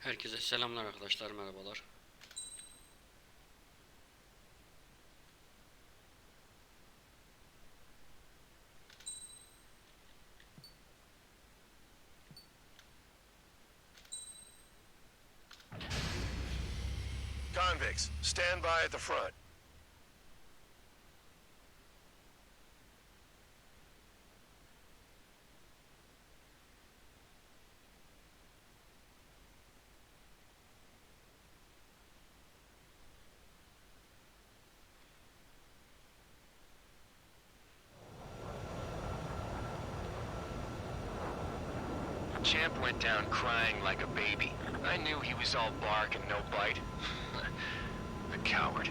Herkese selamlar arkadaşlar, merhabalar. Convicts, stand by at the front. Champ went down crying like a baby. I knew he was all bark and no bite. The coward.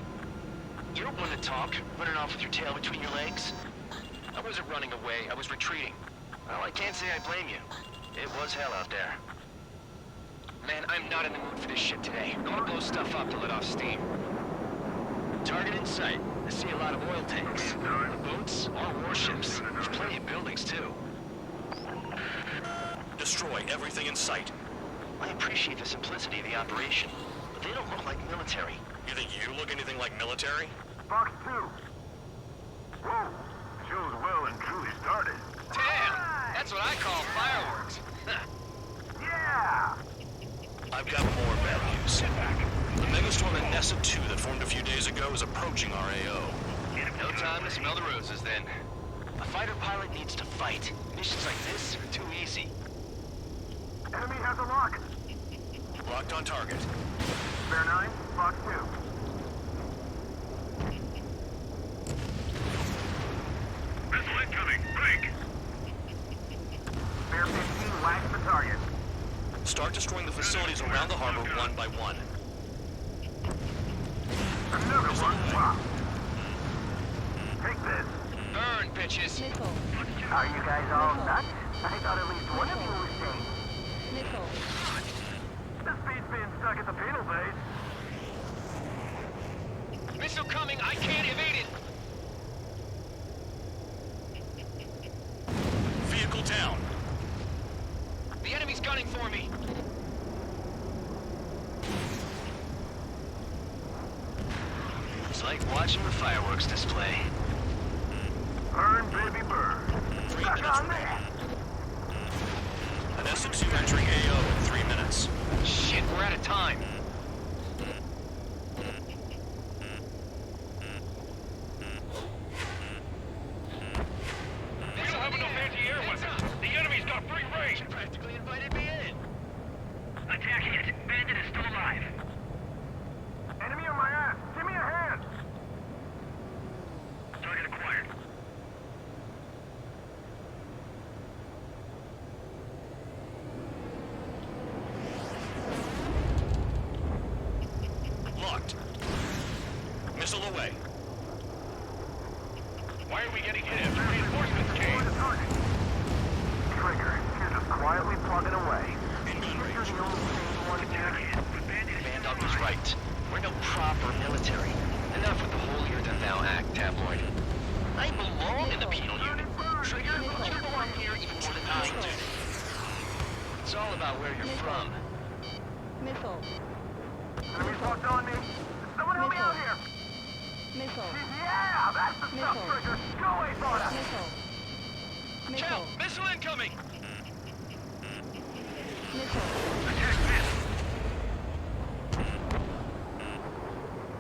You don't want to talk, running off with your tail between your legs? I wasn't running away, I was retreating. Well, I can't say I blame you. It was hell out there. Man, I'm not in the mood for this shit today. I want to blow stuff up to let off steam. Target in sight. I see a lot of oil tanks. Boats or warships. There's plenty of buildings, too. Destroy everything in sight. I appreciate the simplicity of the operation, but they don't look like military. You think you look anything like military? Box 2. Whoa. Show's well and truly started. Damn! That's what I call fireworks. Yeah! I've got more bad news. Sit back. The megastorm at Nessa 2 that formed a few days ago is approaching our AO. No time to smell the roses, then. A fighter pilot needs to fight. Missions like this are too easy. Enemy has a lock. Locked on target. Bear 9, Box 2. Missile incoming. Break. Bear 15, wax the target. Start destroying the facilities around the harbor one by one. Another one. Wow. Take this. Burn, bitches! Are you guys all nuts? I thought at least one of you was safe. This beats being stuck at the penal base. Missile coming! I can't evade it! Vehicle down. The enemy's gunning for me! It's like watching the fireworks display. Burn, baby, burn. 3 Stuck minutes on remaining. that. An SM2 entering AO in 3 minutes. Shit, we're out of time. We don't have enough anti-air weapons. The enemy's got free range. You practically invited me in. Attack hit. Bandit is still alive. Enemy on my ass. Give me a hand. Target acquired. Locked. Missile away. Why are we getting hit after reinforcements came? Trigger, you're just quietly plugging away. In gun You're range. the only sane one here. Bandog was right. We're no proper military. Enough with the holier-than-thou act, tabloid. I belong in the penal unit. Trigger, you belong here even more than I do. It's all about where you're from. Missile. Enemy's locked on me. Someone help me out here. Missile. Yeah, that's the stuff, Missile. Trigger. Go away, Sparta. Missile. Cal, Missile. missile incoming! Missile. Attack this.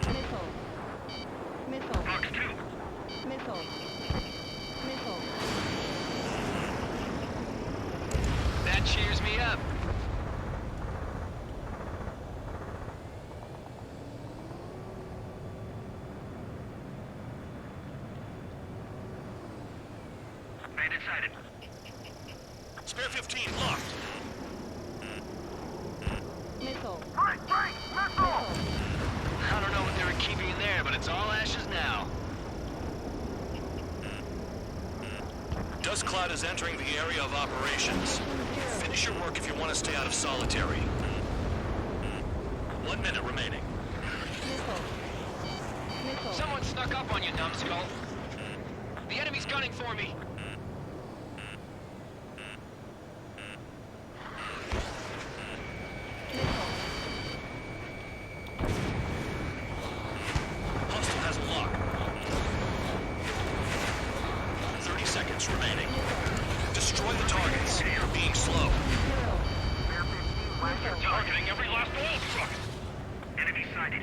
Missile. Missile. Box 2. Missile. Missile. That cheers me up. Bandit sighted. Spare 15 locked. Missile. Break, break, missile. I don't know what they were keeping in there, but it's all ashes now. Dust cloud is entering the area of operations. Finish your work if you want to stay out of solitary. 1 minute remaining. Missile. Missile. Someone snuck up on you, numbskull. The enemy's gunning for me. Missile. hitting every last oil truck. Enemy sighted.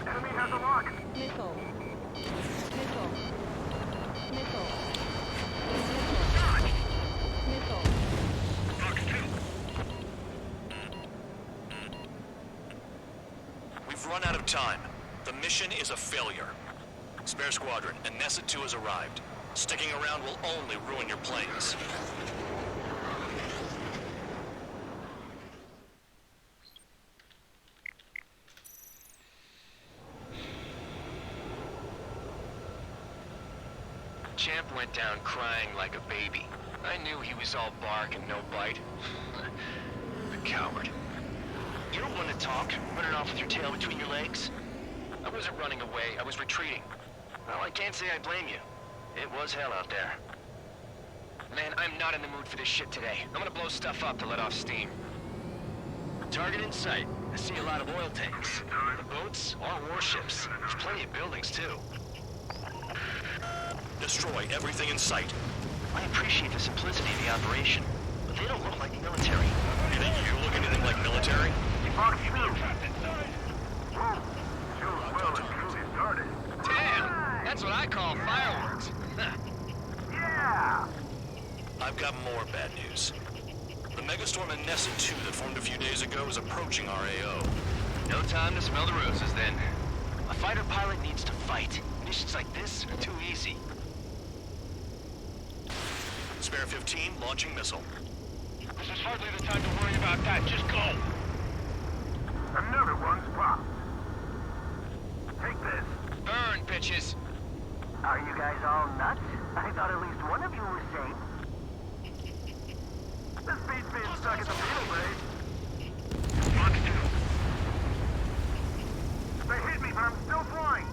Enemy has a lock. Missile. Missile. Missile. Dodge. Missile. Box 2. We've run out of time. The mission is a failure. Spare Squadron, Anessa 2 has arrived. Sticking around will only ruin your planes. Champ went down crying like a baby. I knew he was all bark and no bite. The coward. You don't want to talk, running off with your tail between your legs? I wasn't running away, I was retreating. Well, I can't say I blame you. It was hell out there. Man, I'm not in the mood for this shit today. I'm gonna blow stuff up to let off steam. Target in sight. I see a lot of oil tanks. The boats or warships. There's plenty of buildings, too. Destroy everything in sight. I appreciate the simplicity of the operation, but they don't look like the military. You think you look anything like military? Box 2. Whoa. Shows well and truly started. Damn! That's what I call fireworks. Yeah! I've got more bad news. The megastorm Anessa 2 that formed a few days ago is approaching our AO. No time to smell the roses, then. A fighter pilot needs to fight. Missions like this are too easy. Spare 15, launching missile. This is hardly the time to worry about that. Just go. Another one's popped. Take this. Burn, bitches! Are you guys all nuts? I thought at least one of you was safe. This beats being stuck at the field base. Box 2. They hit me, but I'm still flying.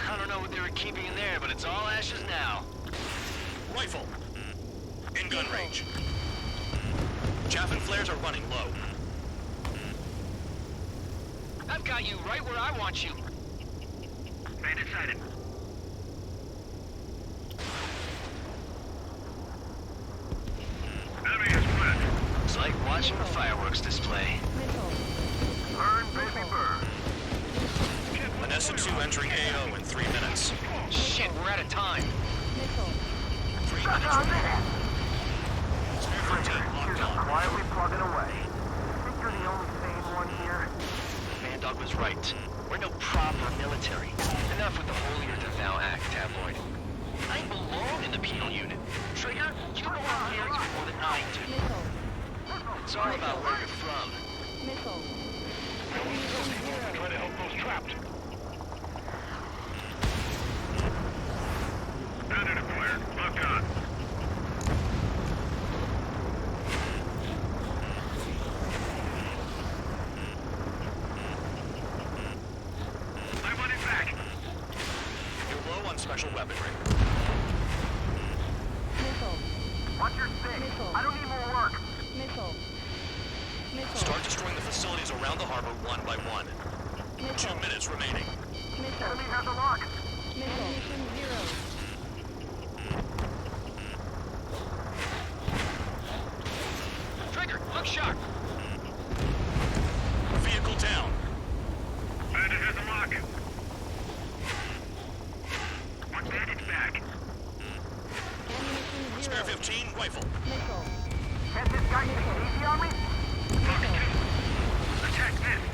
I don't know what they were keeping in there, but it's all ashes now. Rifle. In gun range. Chaff and flares are running low. I've got you right where I want you. Bandit sighted. Enemy is flat. It's like watching a fireworks display. Missile. Burn, baby, burn. Anessa 2 entering AO in 3 minutes. Shit, we're out of time. Missile. 3 minutes remaining. Spare 15, locked on. Quietly plugging away. Think you're the only sane one here? Mandog was right. We're no proper military. Enough with the holier-than-thou act, tabloid. I belong in the penal unit. Trigger, you belong here even more than I do. Missile. It's all about where you're from. Missile. Enemy zero. Try to help those trapped. Bandit acquired. Locked on. I want it back. You're low on special weaponry. Missile. Watch your six. Missile. I don't need more work. Missile. Missile. Start destroying the facilities around the harbor one by one. 2 Missile. minutes remaining. Missile. Enemy has a lock. Missile. Mission zero. Trigger, look sharp. Vehicle down. Bandit has a lock. One bandit back. Ammunition Spare zero. 15, rifle. Missile. Can't this guy take it easy on me? Box 2. Attack missed.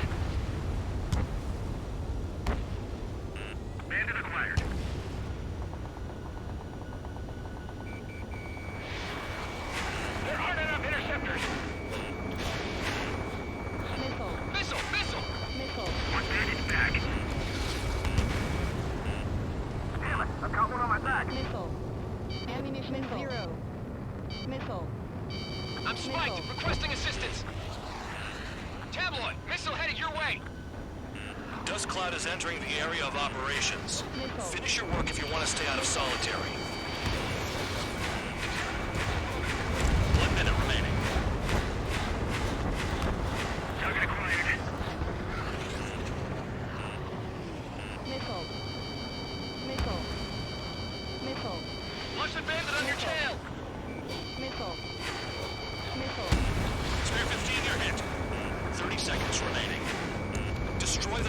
Bandit acquired. There aren't enough interceptors. Missile. Missile, missile! Missile. One bandit's back. Damn it, I've got one on my back. Missile. Ammunition zero. Missile. I'm spiked, Missile. requesting assistance. Tabloid, missile headed your way. Dust cloud is entering the area of operations. Missile. Finish your work if you want to stay out of solitary. 1 minute remaining. Target acquired.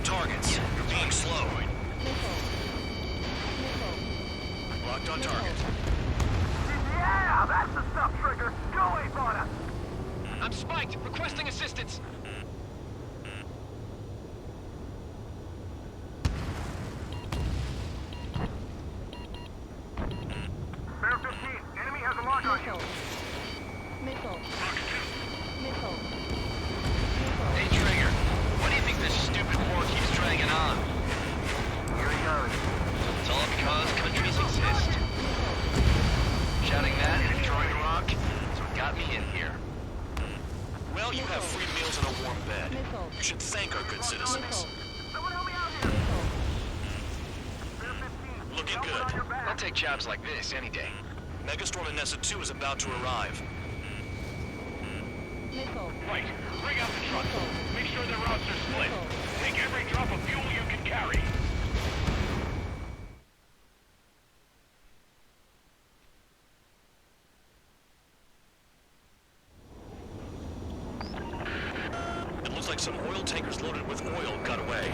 targets. You're being slow. Missile. Missile. Locked on target. Yeah, that's the stuff, Trigger. Go ape on us. I'm spiked. Requesting assistance. Bear 15, enemy has a lock on you. Missile. Missile. Missile. Hey, Trigger. Why do you think this stupid war keeps dragging on? Here he goes. It's all because countries exist. Shouting that and throwing a rock is what got me in here. Well, you have free meals and a warm bed. Missile. You should thank our good citizens. Missile. Someone help me out here. Bear 15, Looking someone good. on your back. I'll take jobs like this any day. Megastorm and Nessa 2 is about to arrive. Missile. Right, bring out the trucks. Make sure the routes are split. Take every drop of fuel you can carry. It looks like some oil tankers loaded with oil got away.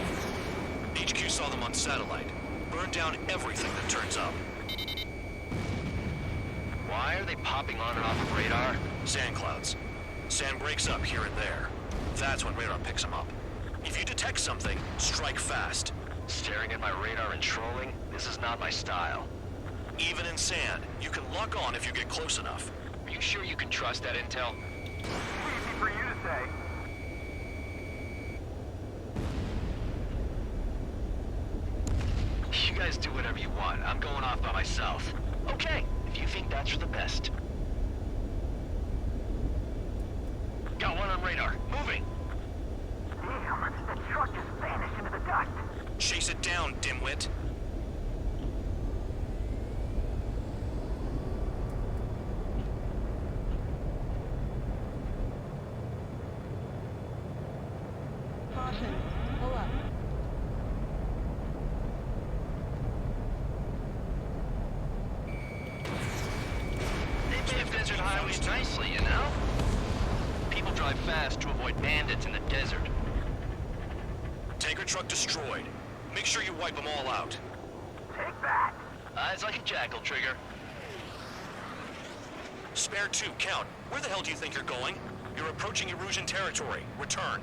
HQ saw them on satellite. Burned down everything that turns up. Why are they popping on and off of radar? Sand clouds. Sand breaks up here and there. That's when radar picks them up. If you detect something, strike fast. Staring at my radar and trolling? This is not my style. Even in sand, you can lock on if you get close enough. Are you sure you can trust that intel? Easy for you to say. You guys do whatever you want. I'm going off by myself. Okay, if you think that's for the best. Got one on radar. Moving. Damn, the truck just vanished into the dust. Chase it down, dimwit. Caution. Pull up. They paved desert highways nicely, you know? People drive fast to avoid bandits in the desert. Tanker truck destroyed. Make sure you wipe them all out. Take that. Eyes like a jackal, Trigger. Spare 2, count. Where the hell do you think you're going? You're approaching Erusian territory. Return.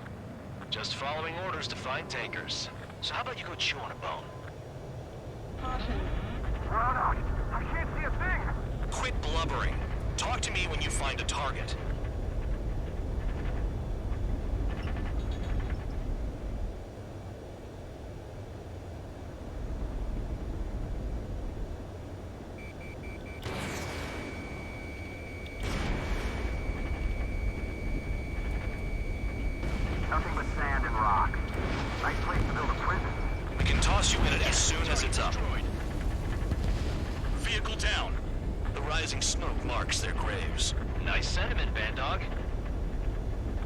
Just following orders to find tankers. So how about you go chew on a bone? Caution. Run out. I can't see a thing. Quit blubbering. Talk to me when you find a target. Nothing but sand and rock. Nice place to build a prison. We can toss you in it as soon as it's up. Vehicle down. The rising smoke marks their graves. Nice sentiment, Bandog.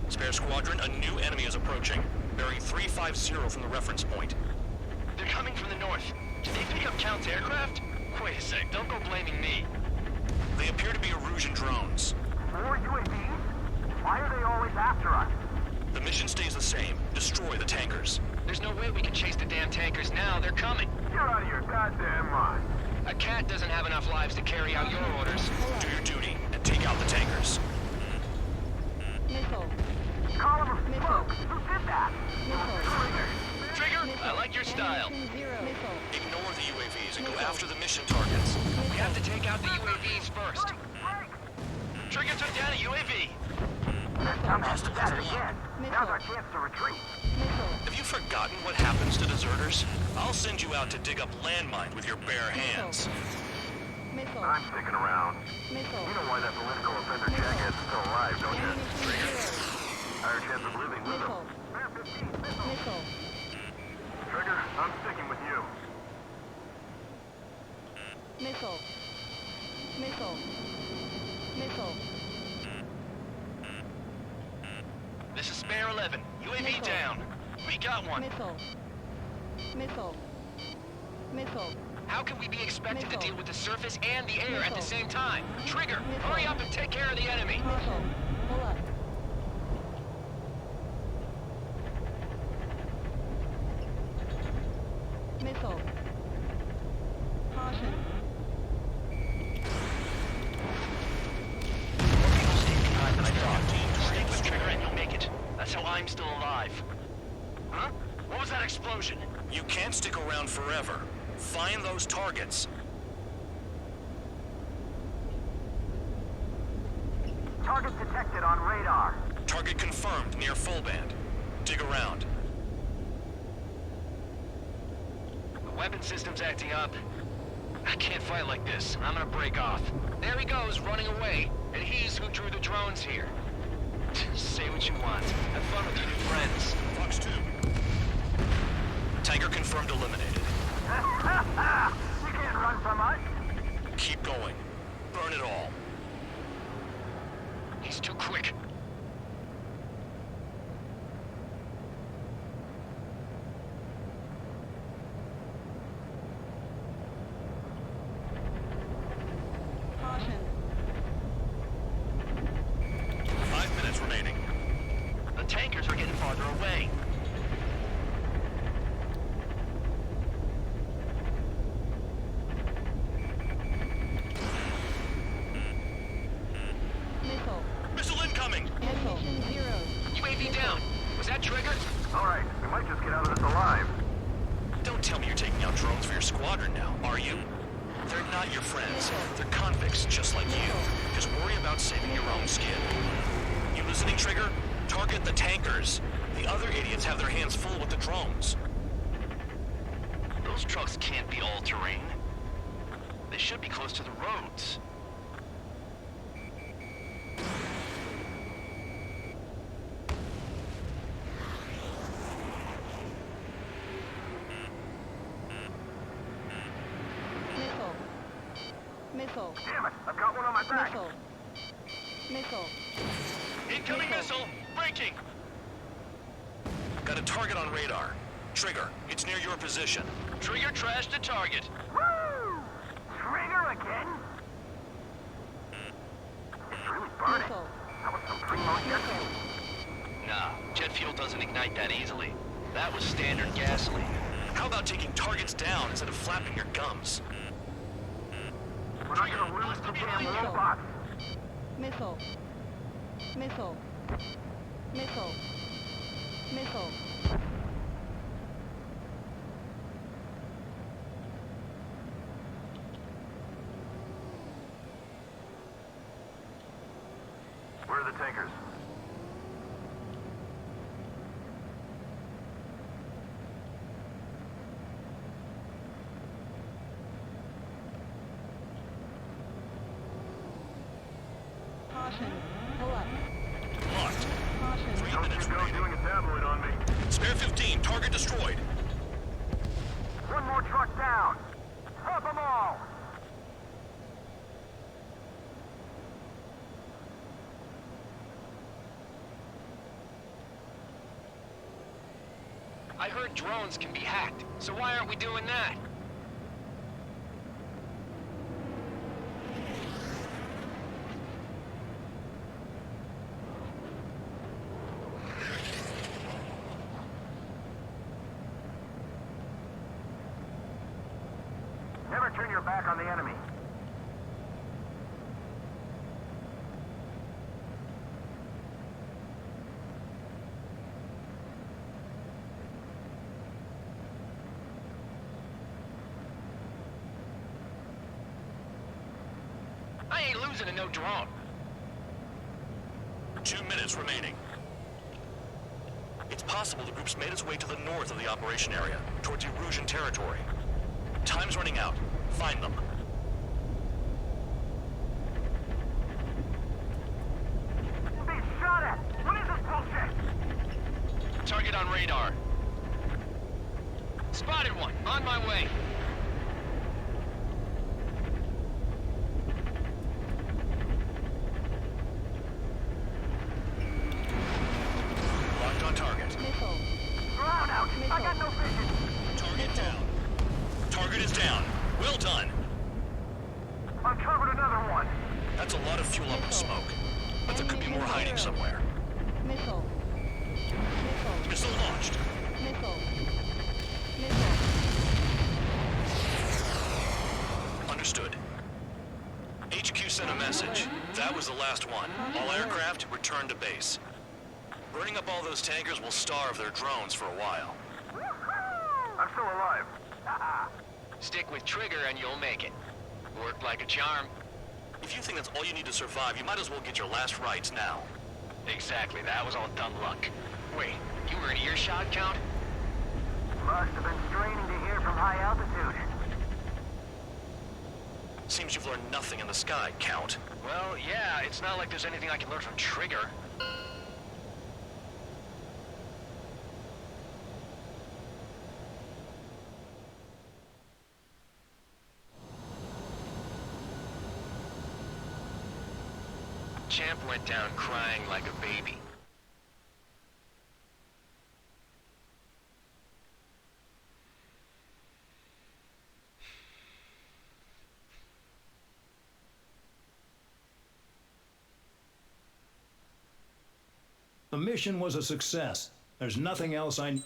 Spare squadron, a new enemy is approaching. Bearing 350 from the reference point. They're coming from the north. Did they pick up Count's aircraft? Wait a sec, don't go blaming me. They appear to be Erusian drones. More UAVs? Why are they always after us? The mission stays the same. Destroy the tankers. There's no way we can chase the damn tankers now. They're coming. You're out of your goddamn mind. A cat doesn't have enough lives to carry out your orders. Do your duty and take out the tankers. Missile. Column of Missile. smoke. Who did that? Missile. Trigger, Missile. I like your style. Ammunition zero. Missile. Ignore the UAVs and go Missile. after the mission targets. We have to take out the UAVs first. Trigger took down a UAV. Dumbass did that again. Now's our Missile. chance to retreat. Missile. Have you forgotten what happens to deserters? I'll send you out to dig up landmines with your bare hands. Missile. I'm sticking around. Missile. You know why that political offender jackass is still alive, don't you? Ammunition zero. Higher chance of living with him. Missile. Missile. Trigger, I'm sticking with you. Missile. Missile. Missile. This is Spare 11. UAV Missile. down. We got one. Missile. Missile. Missile. How can we be expected to Missile. deal with the surface and the air at the Missile. same time? Trigger, Missile. hurry up and take care of the enemy. Missile. Pull up. Missile. Caution. People stay behind than I thought. Stick with Trigger and you'll make it. That's how I'm still alive. Huh? What was that explosion? You can't stick around forever. Find those targets. Target detected on radar. Target confirmed near full band. Dig around. The weapon system's acting up. I can't fight like this. I'm gonna break off. There he goes, running away. And he's who drew the drones here. Say what you want. Have fun with your new friends. Fox 2. Tanker confirmed eliminated. You can't run from us. Keep going. Burn it all. He's too quick. Caution. 5 minutes remaining. The tankers are getting farther away. Missile. Missile incoming! Missile. Zero. UAV down. Was that Trigger? All right, we might just get out of this alive. Don't tell me you're taking out drones for your squadron now, are you? They're not your friends. They're convicts just like you. Just worry about saving your own skin. You listening, Trigger? Target the tankers. The other idiots have their hands full with the drones. Those trucks can't be all-terrain. They should be close to the roads. Missile. Missile. Damn it, I've got one on my back. Missile. Missile. Incoming missile! Breaking! Got a target on radar. Trigger, it's near your position. Trigger trashed the target. Woo! Trigger again? It's really burning. Missile. That was some primo jet Missile. fuel. Nah, jet fuel doesn't ignite that easily. That was standard gasoline. How about taking targets down instead of flapping your gums? We're not gonna lose the damn robots. Missile. Missile. Missile. Missile. Where are the tankers? Caution. Pull up. Locked. Caution. 3 Don't minutes you go remaining. doing a tabloid on me. Spare 15, target destroyed. One more truck down. Stop them all. I heard drones can be hacked, so why aren't we doing that? Never turn your back on the enemy. I ain't losing to no drone. 2 minutes remaining. It's possible the group's made its way to the north of the operation area, towards Erusian territory. Time's running out. Find them. You're being shot at. What is this bullshit? Target on radar. Spotted one. On my way. Locked on target. Missile. Ground out. I got no vision. Target down. Target is down. Well done. Uncovered another one. That's a lot of fuel up in smoke. But there could be more hiding somewhere. Missile. Missile. Missile launched. Missile. Missile. sent a message. That was the last one. All aircraft return to base. Burning up all those tankers will starve their drones for a while. I'm still alive. Stick with Trigger and you'll make it. Worked like a charm. If you think that's all you need to survive, you might as well get your last rites now. Exactly, that was all dumb luck. Wait, you were in earshot, Count? Must have been straining to hear from high altitude. Seems you've learned nothing in the sky, Count. Well, yeah, it's not like there's anything I can learn from Trigger. Champ went down crying like a baby. The mission was a success. There's nothing else I...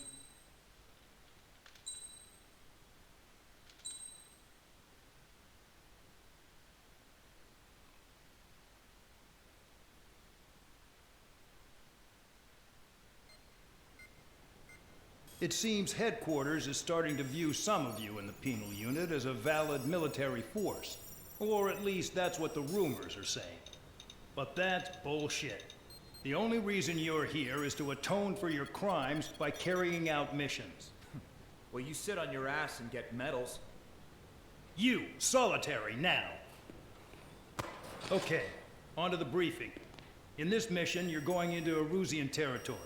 It seems headquarters is starting to view some of you in the penal unit as a valid military force. Or at least that's what the rumors are saying. But that's bullshit. The only reason you're here is to atone for your crimes by carrying out missions. Well, you sit on your ass and get medals. You, solitary, now. Okay, on to the briefing. In this mission, you're going into Erusian territory.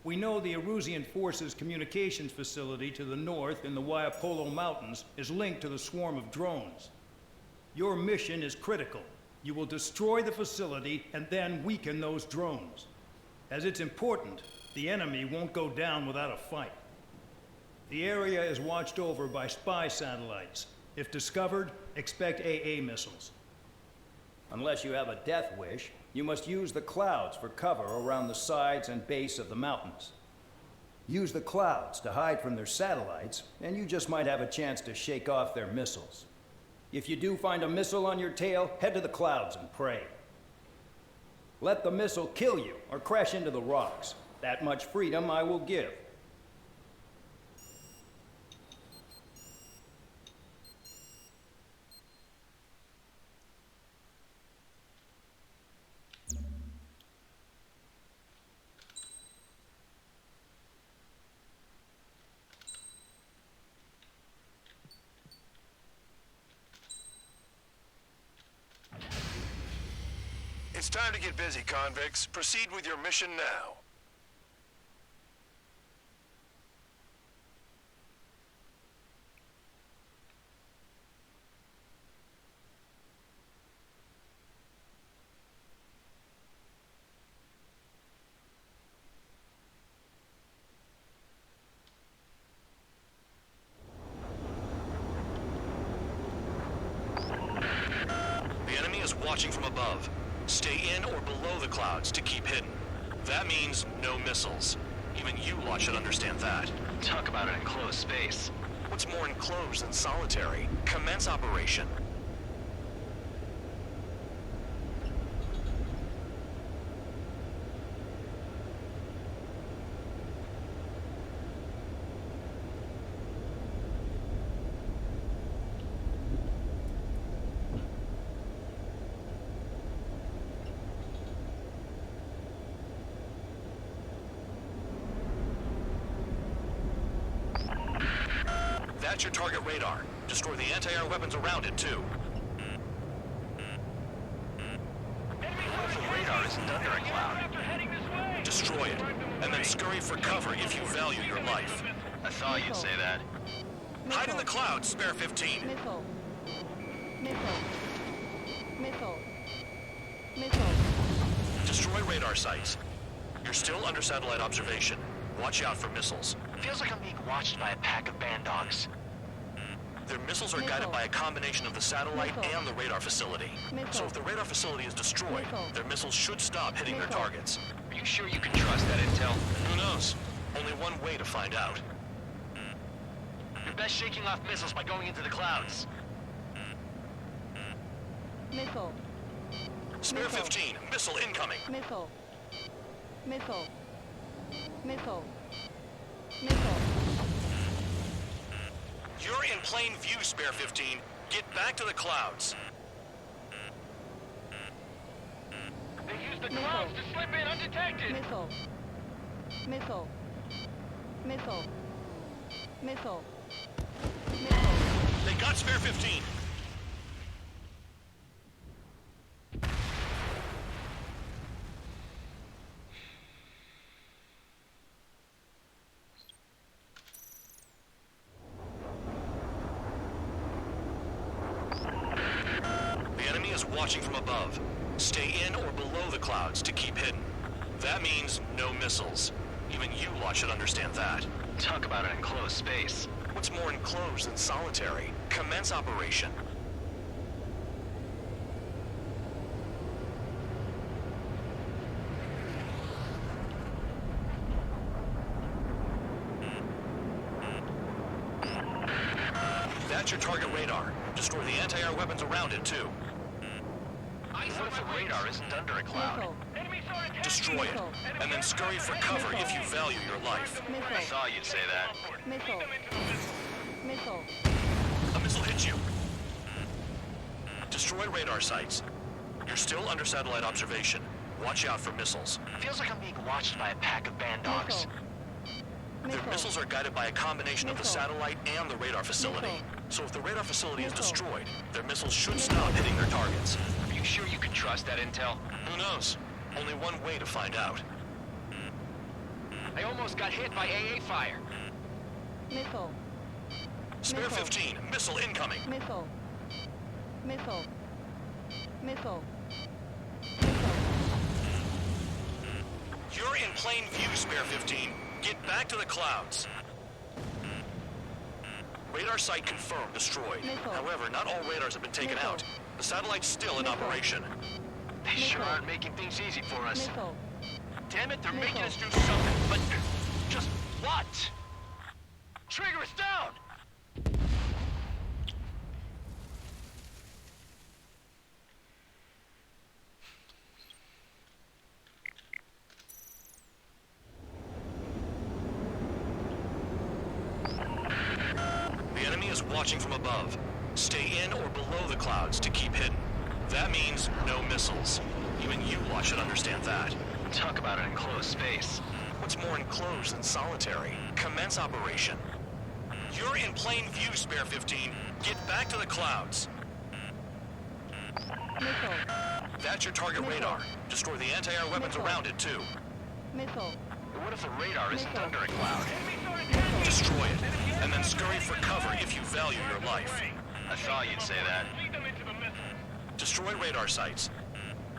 We know the Erusian Forces communications facility to the north in the Waiapolo Mountains is linked to the swarm of drones. Your mission is critical. You will destroy the facility and then weaken those drones. As it's important, the enemy won't go down without a fight. The area is watched over by spy satellites. If discovered, expect AA missiles. Unless you have a death wish, you must use the clouds for cover around the sides and base of the mountains. Use the clouds to hide from their satellites, and you just might have a chance to shake off their missiles. If you do find a missile on your tail, head to the clouds and pray. Let the missile kill you or crash into the rocks. That much freedom I will give. It's time to get busy, convicts. Proceed with your mission now. The enemy is watching from above. Stay in or below the clouds to keep hidden. That means no missiles. Even you lot should understand that. Talk about an enclosed space. What's more enclosed than solitary? Commence operation. That's your target radar. Destroy the anti-air weapons around it, too. What if the radar isn't under a cloud? Destroy it, and then scurry for cover if you value your life. I thought you'd say that. Hide in the clouds, Spare 15. Missile. Missile. Missile. Missile. Destroy radar sites. You're still under satellite observation. Watch out for missiles. Feels like I'm being watched by a pack of band dogs. Their missiles are guided by a combination of the satellite and the radar facility. So if the radar facility is destroyed, their missiles should stop hitting their targets. Are you sure you can trust that intel? Who knows? Only one way to find out. You're best shaking off missiles by going into the clouds. Missile. Spare Missile. 15, missile incoming. Missile. Missile. Missile. Missile. You're in plain view, Spare 15. Get back to the clouds. They used the clouds to slip in undetected. Missile. Missile. Missile. Missile. Missile. They got Spare 15. The enemy is watching from above. Stay in or below the clouds to keep hidden. That means no missiles. Even you lot should understand that. Talk about an enclosed space. What's more enclosed than solitary? Commence operation. That's your target radar. Destroy the anti-air weapons around it, too. What if the radar isn't under a cloud? Missile. Destroy it, and then scurry for cover if you value your life. I Missile. thought you'd say that. Missile. Missile. A missile hits you. Destroy radar sites. You're still under satellite observation. Watch out for missiles. Feels like I'm being watched by a pack of band dogs. Their missiles are guided by a combination of the Missile. satellite and the radar facility. Missile. So if the radar facility is Missile. destroyed, their missiles should stop hitting their targets. Are you sure you can trust that intel? Who knows? Only one way to find out. I almost got hit by AA fire. Missile. Spare Missile. 15, missile incoming. Missile. Missile. Missile. Missile. You're in plain view, Spare 15. Get back to the clouds. Radar site confirmed destroyed. Missile. However, not all radars have been taken Missile. out. The satellite's still in Missile. operation. They sure Missile. aren't making things easy for us. Missile. Damn it, they're Missile. making us do something, but just what? Trigger is down! The enemy is watching from above. Stay in or below the clouds to keep hidden. That means no missiles. Even you lot should understand that. Talk about an enclosed space. What's more enclosed than solitary? Commence operation. You're in plain view, Spare 15. Get back to the clouds. Missile. That's your target Missile. radar. Destroy the anti-air weapons Missile. around it, too. Missile. What if the radar isn't Missile. under a cloud? Missile. Destroy it, and then scurry for cover if you value your life. I thought you'd say that. Destroy radar sites.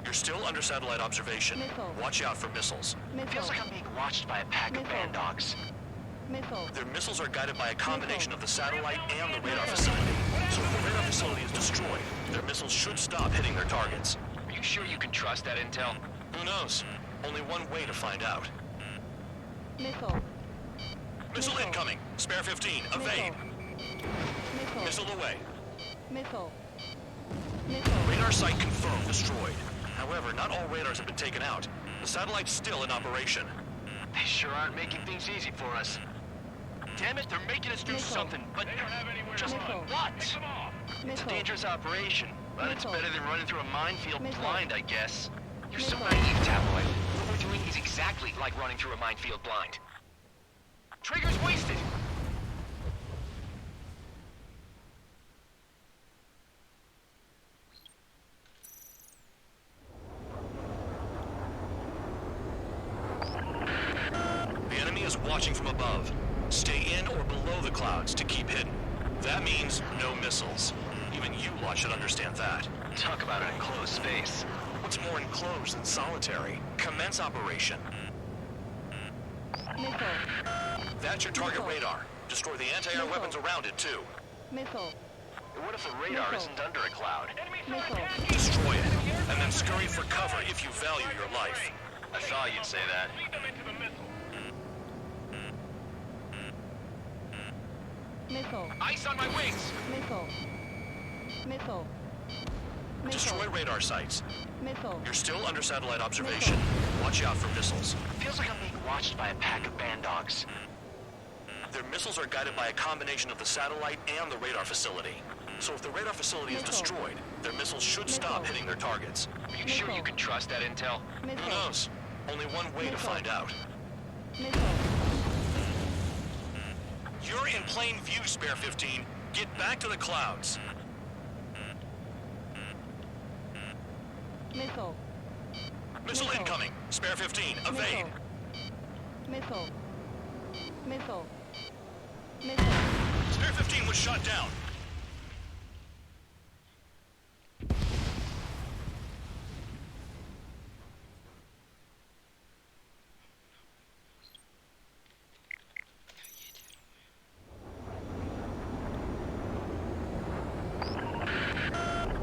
You're still under satellite observation. Missile. Watch out for missiles. Missile. Feels like I'm being watched by a pack of Missile. band dogs. Missile. Their missiles are guided by a combination Missile. of the satellite and the radar Missile. facility. So if the radar facility is destroyed, their missiles should stop hitting their targets. Are you sure you can trust that intel? Who knows? Only one way to find out. Missile. Missile Missile. incoming. Spare 15. Evade. Missile. Missile away. Missile. Missile. Radar site confirmed destroyed. However, not all radars have been taken out. The satellite's still in operation. They sure aren't making things easy for us. Damn it, they're making us do Missile. something, but just Missile. what? It's a Missile. dangerous operation, but it's Missile. better than running through a minefield Missile. blind, I guess. You're so Missile. naive, Tabloid. What we're doing is exactly like running through a minefield blind. Trigger's wasted! The enemy is watching from above. Stay in or below the clouds to keep hidden. That means no missiles. Even you lot should understand that. Talk about an enclosed space. What's more enclosed than solitary? Commence operation. Missile. That's your target Missile. radar. Destroy the anti-air Missile. weapons around it, too. Missile. What if the radar Missile. isn't under a cloud? Missile. Destroy it, and then scurry for cover if you value your life. I thought you'd say that. Missile. Ice on my wings! Missile. Missile. Destroy radar sites. Missile. You're still under satellite observation. Watch out for missiles. Feels like I'm being watched by a pack of band dogs. Their missiles are guided by a combination of the satellite and the radar facility. So if the radar facility is Missile. destroyed, their missiles should stop Missile. hitting their targets. Are you sure you can trust that intel? Who Missile. knows? Only one way to Missile. find out. Missile. You're in plain view, Spare 15. Get back to the clouds. Missile. Missile Missile. incoming. Spare 15. Evade. Missile. Missile. Missile. Spare 15 was shot down.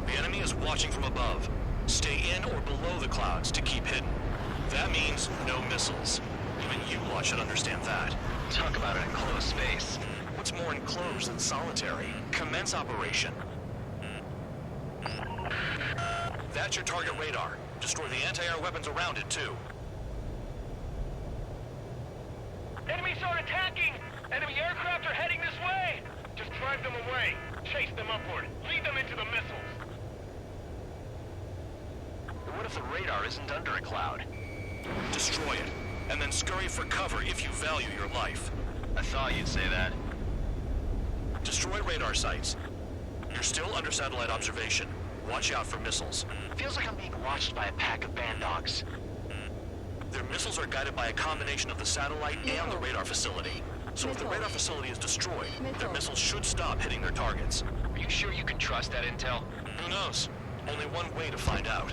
The enemy is watching from above. Stay in or below the clouds to keep hidden. That means no missiles. Even you lot should understand that. Talk about an enclosed space. What's more enclosed than solitary? Commence operation. That's your target radar. Destroy the anti-air weapons around it, too. Enemies are attacking! Enemy aircraft are heading this way! Just drive them away. Chase them upward. Lead them into the missiles. What if the radar isn't under a cloud? Destroy it, and then scurry for cover if you value your life. I thought you'd say that. Destroy radar sites. You're still under satellite observation. Watch out for missiles. Feels like I'm being watched by a pack of band dogs. Their missiles are guided by a combination of the satellite and the radar facility. So if the Missile. radar facility is destroyed, their Missile. missiles should stop hitting their targets. Are you sure you can trust that intel? Who knows? Only one way to find out.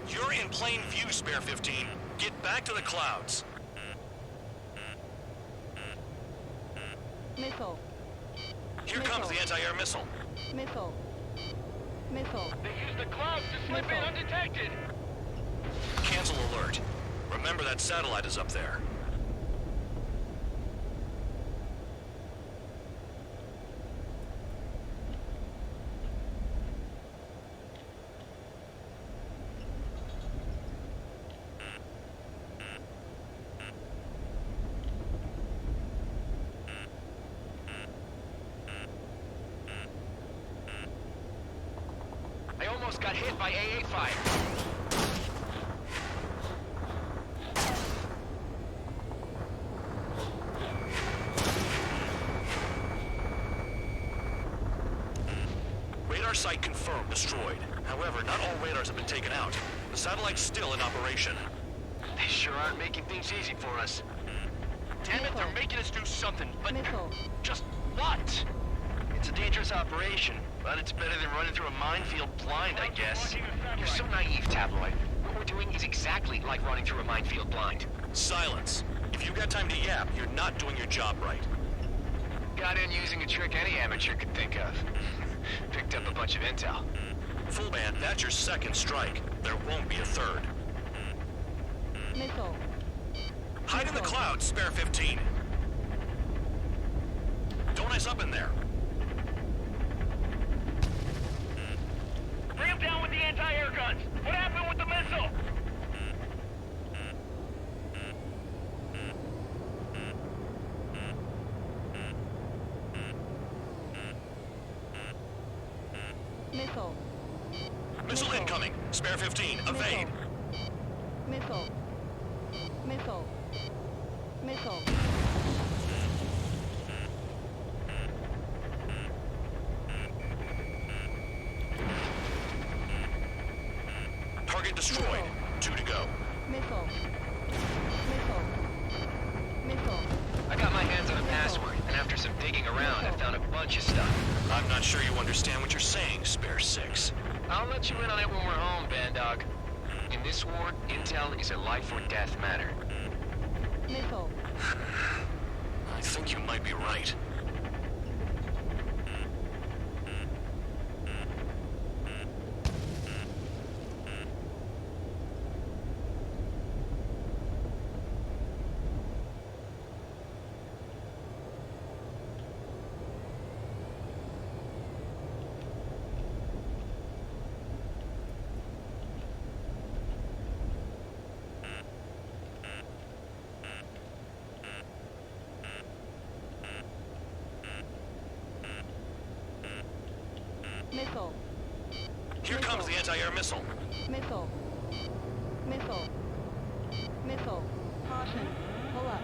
You're in plain view, Spare 15. Get back to the clouds. Missile. Here comes the anti-air missile. Missile. Missile. They use the clouds to slip in Missile. undetected! Cancel alert. Remember that satellite is up there. I almost got hit by AA fire. Radar site confirmed destroyed. However, not all radars have been taken out. The satellite's still in operation. They sure aren't making things easy for us. Damn it, they're making us do something, but Missile. just what? It's a dangerous operation, but it's better than running through a minefield blind, I guess. You're so naive, Tabloid. What we're doing is exactly like running through a minefield blind. Silence. If you've got time to yap, you're not doing your job right. Got in using a trick any amateur could think of. Picked up a bunch of intel. Full band, that's your second strike. There won't be a third. Missile. Hide in the clouds, Spare 15. Don't ice up in there. Ram down with the anti-air guns! What happened with the missile? Missile. Missile incoming. Spare 15. Evade. Missile. Missile. Missile. Target destroyed. 2 to go. Missile. Missile. Missile. I got my hands on a password, and after some digging around, I found a bunch of stuff. I'm not sure you understand what you're saying, Spare 6. I'll let you in on it when we're home, Bandog. In this war, intel is a life or death matter. Missile. I think you might be right. Missile. Here comes the anti-air missile. Missile. Missile. Missile. Caution. Pull up.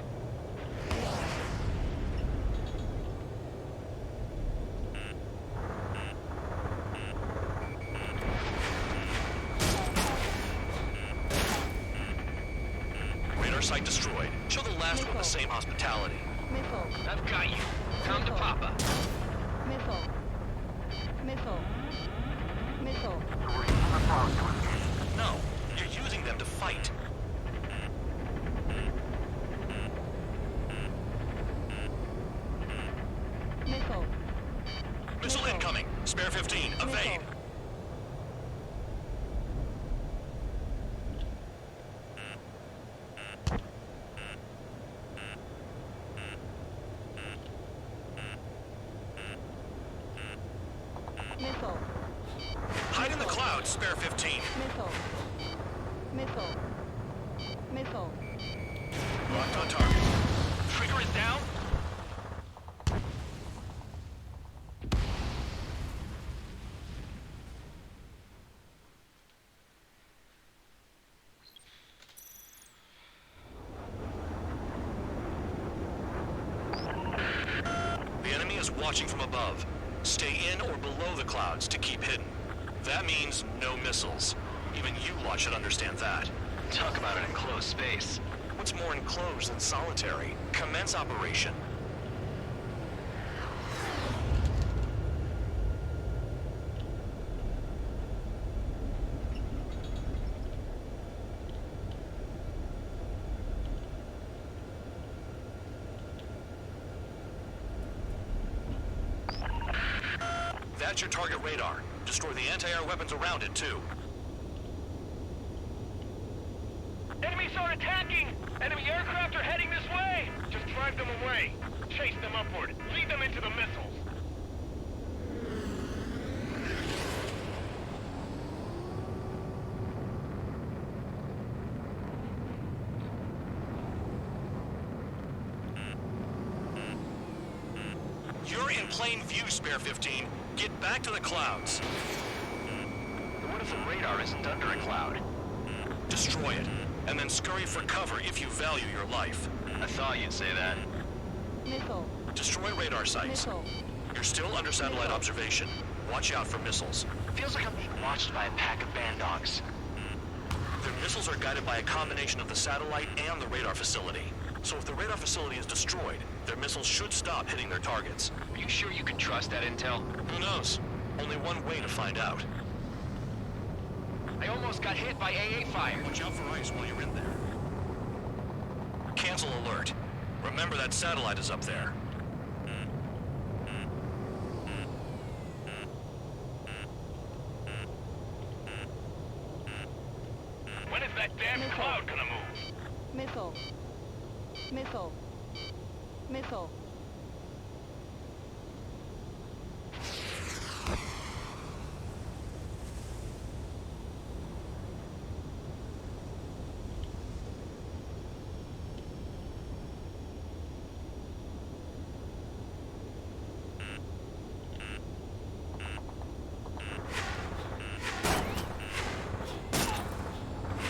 Radar site destroyed. Show the last one the same hospitality. Missile. I've got you. Come to Papa. Missile. Missile. Missile. We're using the clouds to escape. No, you're using them to fight. Missile. Missile incoming. Spare 15. Evade. Missile. Missile. Hide in the clouds, spare 15. Missile. Missile. Missile. Locked on target. Trigger is down. The enemy is watching from above. Stay in or below the clouds to keep hidden. That means no missiles. Even you lot should understand that. Talk about an enclosed space. What's more enclosed than solitary? Commence operation. That's your target radar. Destroy the anti-air weapons around it, too. Enemies are attacking! Enemy aircraft are heading this way! Just drive them away. Chase them upward. Lead them into the missiles. You're in plain view, Spare 15. Get back to the clouds. What if the radar isn't under a cloud? Destroy it, and then scurry for cover if you value your life. I thought you'd say that. Missile. Destroy radar sites. Missile. You're still under satellite observation. Watch out for missiles. Feels like I'm being watched by a pack of band dogs. Their missiles are guided by a combination of the satellite and the radar facility. So if the radar facility is destroyed, their missiles should stop hitting their targets. Are you sure you can trust that intel? Who knows? Only one way to find out. I almost got hit by AA fire. Watch out for ice while you're in there. Cancel alert. Remember that satellite is up there. When is that damn Missile. cloud gonna move? Missile. Missile. Missile.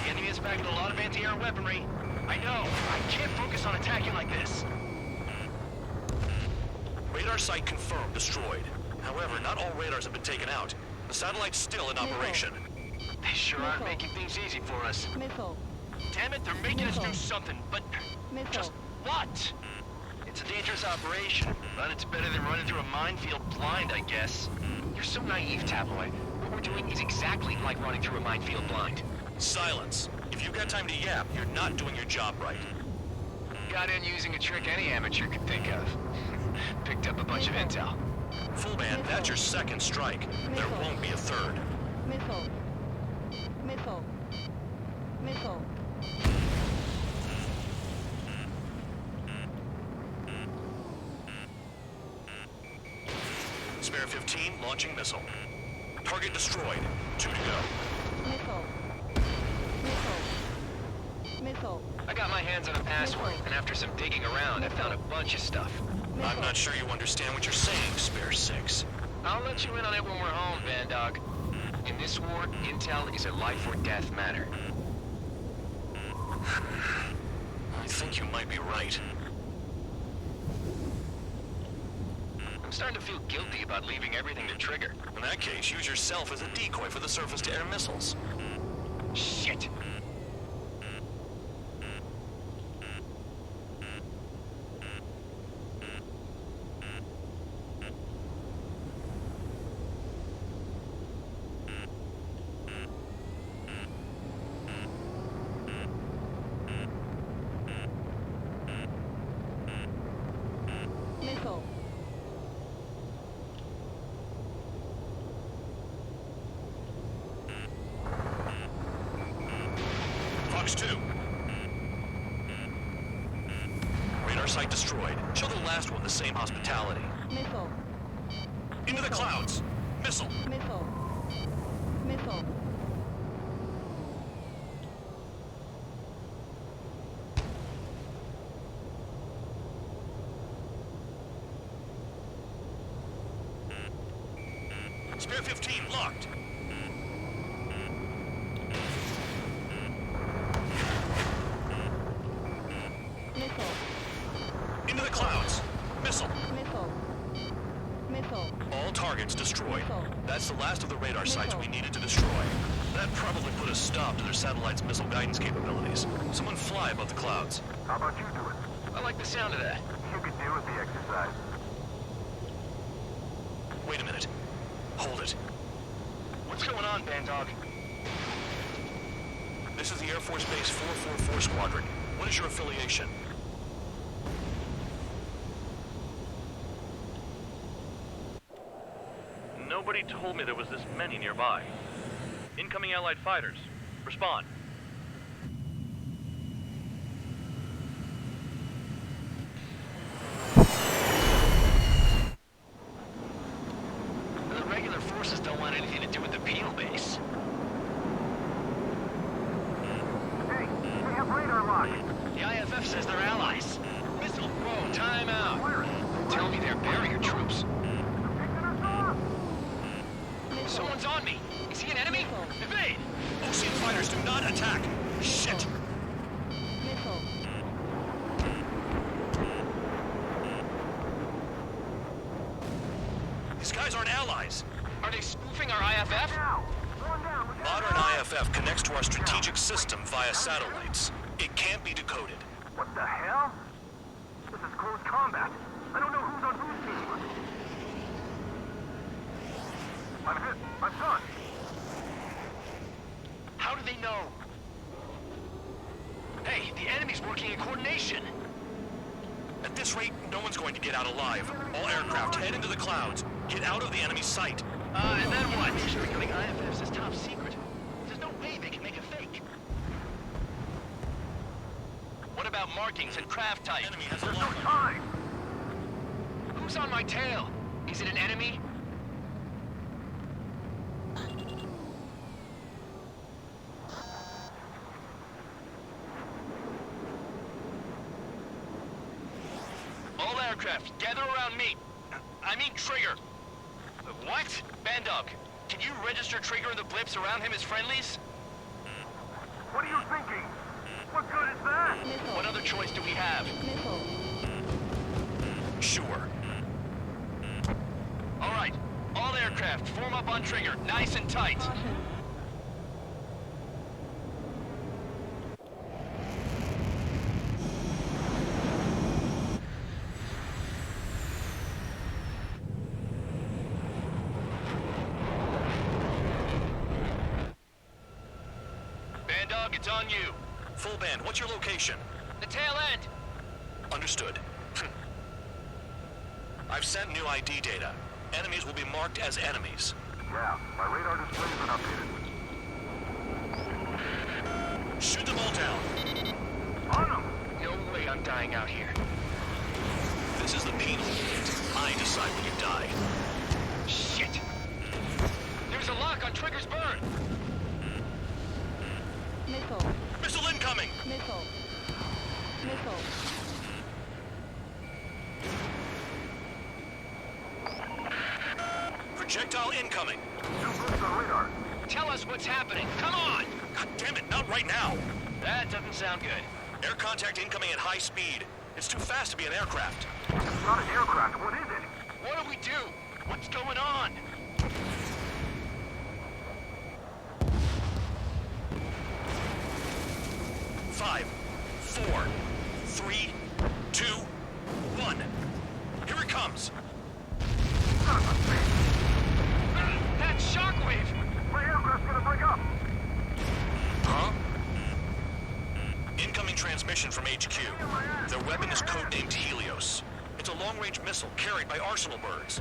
The enemy is back with a lot of anti-air weaponry. I know. I can't focus on attacking like this. Radar site confirmed destroyed. However, not all radars have been taken out. The satellite's still in operation. They sure aren't Missile. making things easy for us. Missile. Damn it, they're making us do Missile. something, but Missile. just what? It's a dangerous operation, but it's better than running through a minefield blind, I guess. You're so naive, Tabloid. What we're doing is exactly like running through a minefield blind. Silence. If you've got time to yap, you're not doing your job right. Got in using a trick any amateur could think of. Picked up a bunch of intel. Full band, that's your second strike. There won't be a third. Missile. Missile. Missile. Spare 15, launching missile. Target destroyed. 2 to go. Missile. Missile. Missile. I got my hands on a password, and after some digging around, I found a bunch of stuff. I'm not sure you understand what you're saying, Spare 6. I'll let you in on it when we're home, Bandog. In this war, intel is a life or death matter. I think you might be right. I'm starting to feel guilty about leaving everything to Trigger. In that case, use yourself as a decoy for the surface-to-air missiles. Shit! Missile. Fox 2. Radar site destroyed. Show the last one the same hospitality. Missile. Into the clouds. Missile. Missile. Missile. Spare 15 locked. Missile. Into the clouds. Missile. Missile. Missile. All targets destroyed. Missile. That's the last of the radar sites Missile. we needed to destroy. That probably put a stop to their satellite's missile guidance capabilities. Someone fly above the clouds. How about you do it? I like the sound of that. You could do with the exercise. Wait a minute. Hold it. What's going on, Bandog? This is the Air Force Base 444 Squadron. What is your affiliation? Nobody told me there was this many nearby. Incoming Allied fighters. Respond. The regular forces don't want anything to do with the Peel base. Hey, they have radar lock. The IFF says they're allies. Missile, whoa, time out. Tell me they're barrier troops. Picking us off. Missile. Someone's on me. Is he an enemy? Evade! Ocean fighters do not attack! Shit! Missile. These guys aren't allies. Are they spoofing our IFF? Now. One down. We got Modern IFF connects to our strategic system via satellites. It can't be decoded. What the hell? This is close combat. I don't know who's on whose team. I'm hit. I'm done. How do they know? Hey, the enemy's working in coordination. At this rate, no one's going to get out alive. All aircraft head into the clouds. Get out of the enemy sight. And then what? The IFF's is top secret. There's no way they can make a fake. What about markings and craft type? Enemy has a There's no lock on. time. Who's on my tail? Is it an enemy? All aircraft, gather around me. I mean Trigger. What? Bandog, can you register Trigger and the blips around him as friendlies? What are you thinking? What good is that? Missile. What other choice do we have? Missile. Sure. All right, all aircraft, form up on Trigger, nice and tight. Caution. Bandog, it's on you. Full band, what's your location? The tail end. Understood. I've sent new ID data. Enemies will be marked as enemies. Yeah, my radar display's been updated. Shoot them all down. On them! No way I'm dying out here. This is the penal unit. I decide when you die. Shit! There's a lock on Trigger's burn! Missile. Missile incoming! Missile. Missile. Projectile incoming. Tell us what's happening. Come on! God damn it, not right now. That doesn't sound good. Air contact incoming at high speed. It's too fast to be an aircraft. It's not an aircraft. What is it? What do we do? What's going on? Five, four, three, two, one. Here it comes. That's Shockwave! My aircraft's gonna break up. Huh? Incoming transmission from HQ. Their weapon is codenamed Helios. It's a long-range missile carried by Arsenal birds.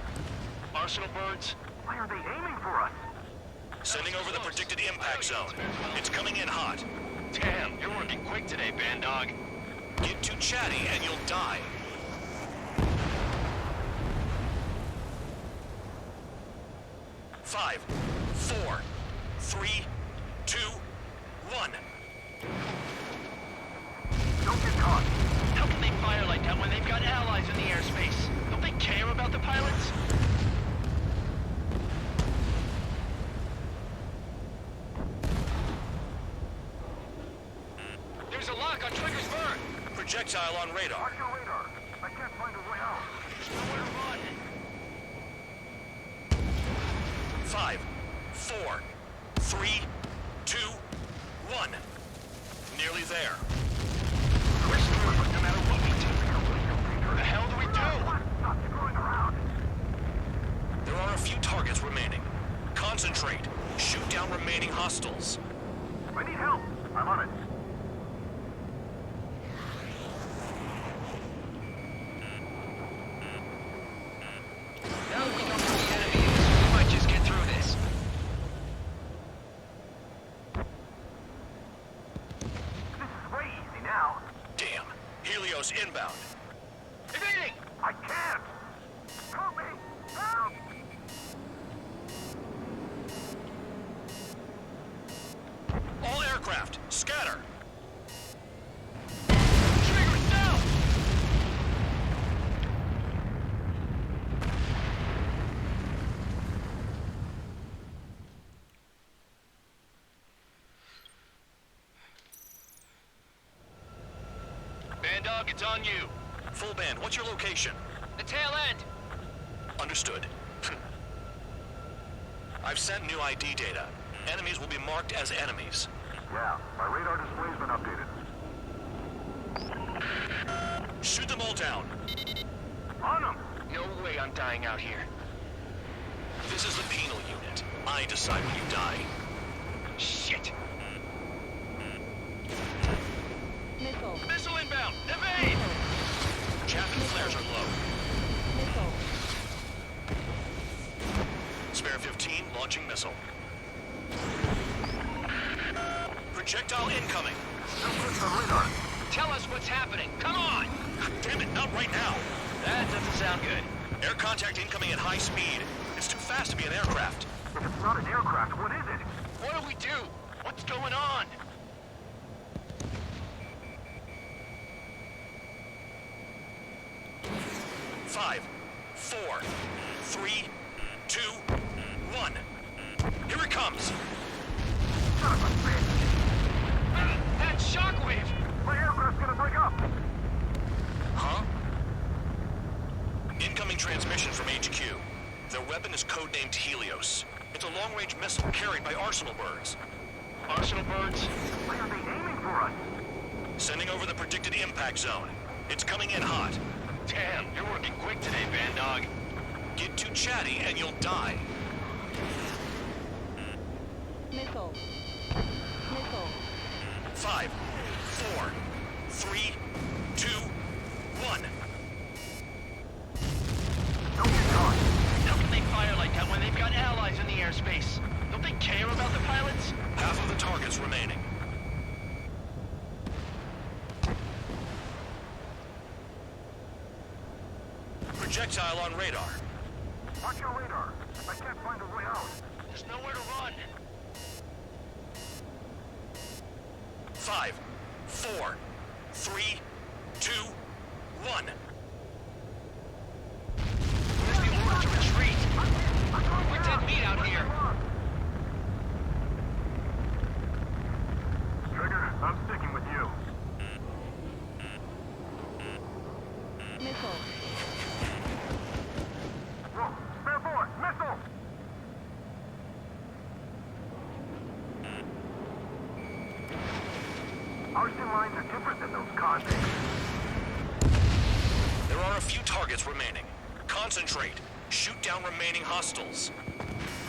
Arsenal birds? Why are they aiming for us? Sending over the predicted impact zone. It's coming in hot. Damn, you're working quick today, band dog. Get too chatty and you'll die. Five, four, three, two, one. Don't get caught. How can they fire like that when they've got allies in the airspace? Don't they care about the pilots? There's a lock on Trigger's burn. Projectile on radar. Watch your radar. I can't find a way out. There's nowhere to run. Five, four, three, two, one. Nearly there. We're screwed no matter what we do. What the hell do we do? Stop screwing around. There are a few targets remaining. Concentrate. Shoot down remaining hostiles. I need help. I'm on it. Now that we know who the enemy is, we might just get through this. This is way easy now. Damn. Helios inbound. Evading! I can't. Help me. Help. All aircraft, scatter. Trigger's down! Band dog, it's on you. Full band, what's your location? The tail end. Understood. I've sent new ID data. Enemies will be marked as enemies. Yeah, my radar display's been updated. Shoot them all down. On them. No way I'm dying out here. This is the penal unit. I decide when you die. Shit! Missile. Missile inbound! Evade! Chaff and flares are low. Missile. Spare 15, launching missile. Projectile incoming. Tell us what's happening. Come on! God damn it, not right now. That doesn't sound good. Air contact incoming at high speed. It's too fast to be an aircraft. If it's not an aircraft, what is it? What do we do? What's going on? Five, four, three, two, one. Here it comes. That's Shockwave! My aircraft's gonna break up. Huh? Incoming transmission from HQ. Their weapon is codenamed Helios. It's a long-range missile carried by Arsenal birds. Arsenal birds? Why are they aiming for us? Sending over the predicted impact zone. It's coming in hot. Damn, you're working quick today, band dog. Get too chatty and you'll die. Missile. Missile. Five, four, three, two, one. Don't get caught. How can they fire like that when they've got allies in the airspace? Don't they care about the pilots? Half of the targets remaining. Projectile on radar. Watch your radar. I can't find a way out. There's nowhere to run. Five, four, three, two, one. Where's the order to retreat? We meat out here. Trigger, I'm sticking with you. Missile. Whoa, spare force, missile! Our two lines are different than those convicts. There are a few targets remaining. Concentrate. Shoot down remaining hostiles.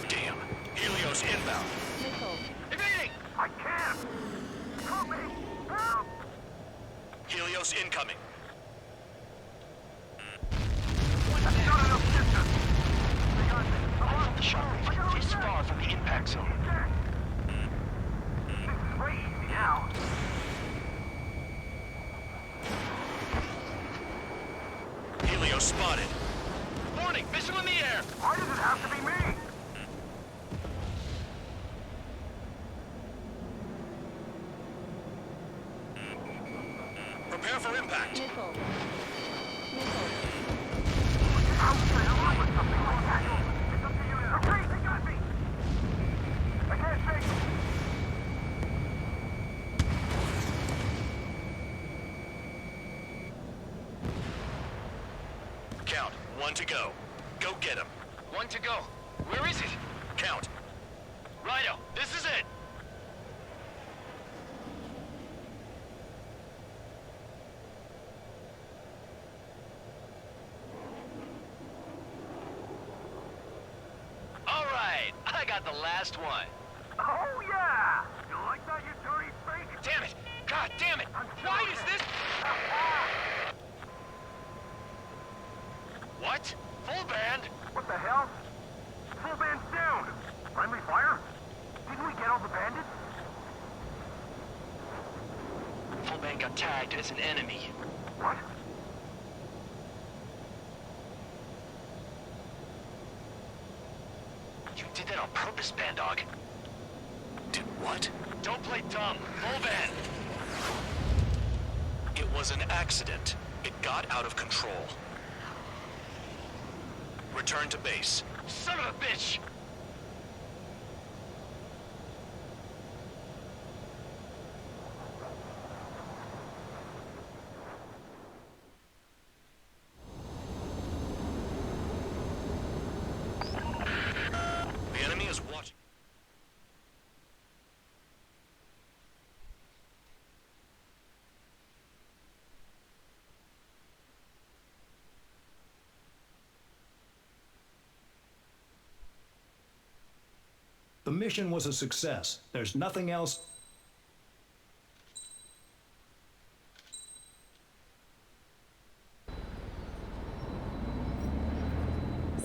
Damn. Helios inbound. Missile. Evading! I can't! Help me! Help! Helios incoming. That's not enough distance! They got me. I felt the shockwave this far from the impact zone. This is way easy now. Helios spotted. Warning, missile in the air! Why does it have to be me? Prepare for impact. Missile. Missile. How the hell with something like that? It's up to you now. Okay, they got me! I can't shake it. Count. 1 to go. Go get him. 1 to go. Where is it? Count. Rhino, this is it! All right, I got the last one. Oh, yeah! You like that, you dirty fake? Damn it! God damn it! Why is this? What? Full band? What the hell? Full band's down! Friendly fire? Didn't we get all the bandits? Full band got tagged as an enemy. What? You did that on purpose, Band Dog. Did what? Don't play dumb. Full band. It was an accident. It got out of control. Return to base. Son of a bitch! The enemy is watching. The mission was a success. There's nothing else.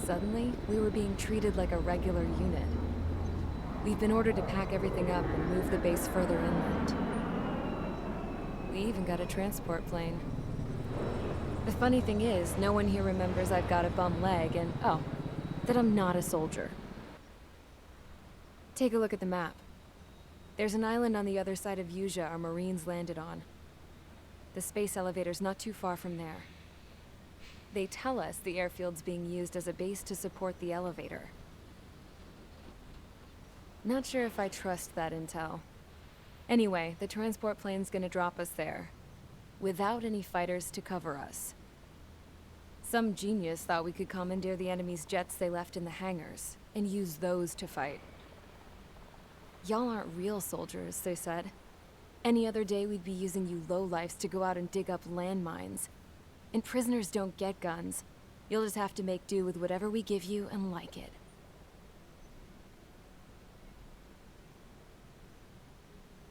Suddenly, we were being treated like a regular unit. We've been ordered to pack everything up and move the base further inland. We even got a transport plane. The funny thing is, no one here remembers I've got a bum leg and, oh, that I'm not a soldier. Take a look at the map. There's an island on the other side of Yuja our Marines landed on. The space elevator's not too far from there. They tell us the airfield's being used as a base to support the elevator. Not sure if I trust that intel. Anyway, the transport plane's gonna drop us there, without any fighters to cover us. Some genius thought we could commandeer the enemy's jets they left in the hangars, and use those to fight. Y'all aren't real soldiers, they said. Any other day we'd be using you lowlifes to go out and dig up landmines. And prisoners don't get guns. You'll just have to make do with whatever we give you and like it.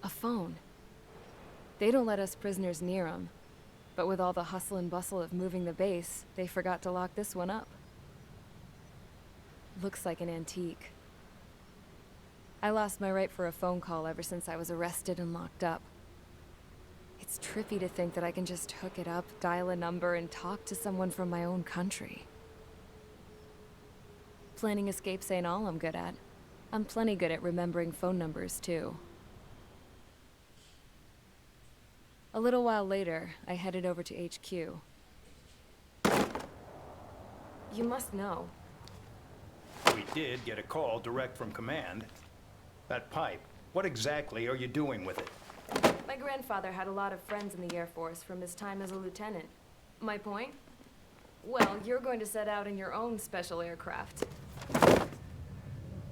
A phone. They don't let us prisoners near them. But with all the hustle and bustle of moving the base, they forgot to lock this one up. Looks like an antique. I lost my right for a phone call ever since I was arrested and locked up. It's trippy to think that I can just hook it up, dial a number, and talk to someone from my own country. Planning escapes ain't all I'm good at. I'm plenty good at remembering phone numbers, too. A little while later, I headed over to HQ. You must know. We did get a call direct from command. That pipe, what exactly are you doing with it? My grandfather had a lot of friends in the Air Force from his time as a lieutenant. My point? Well, you're going to set out in your own special aircraft.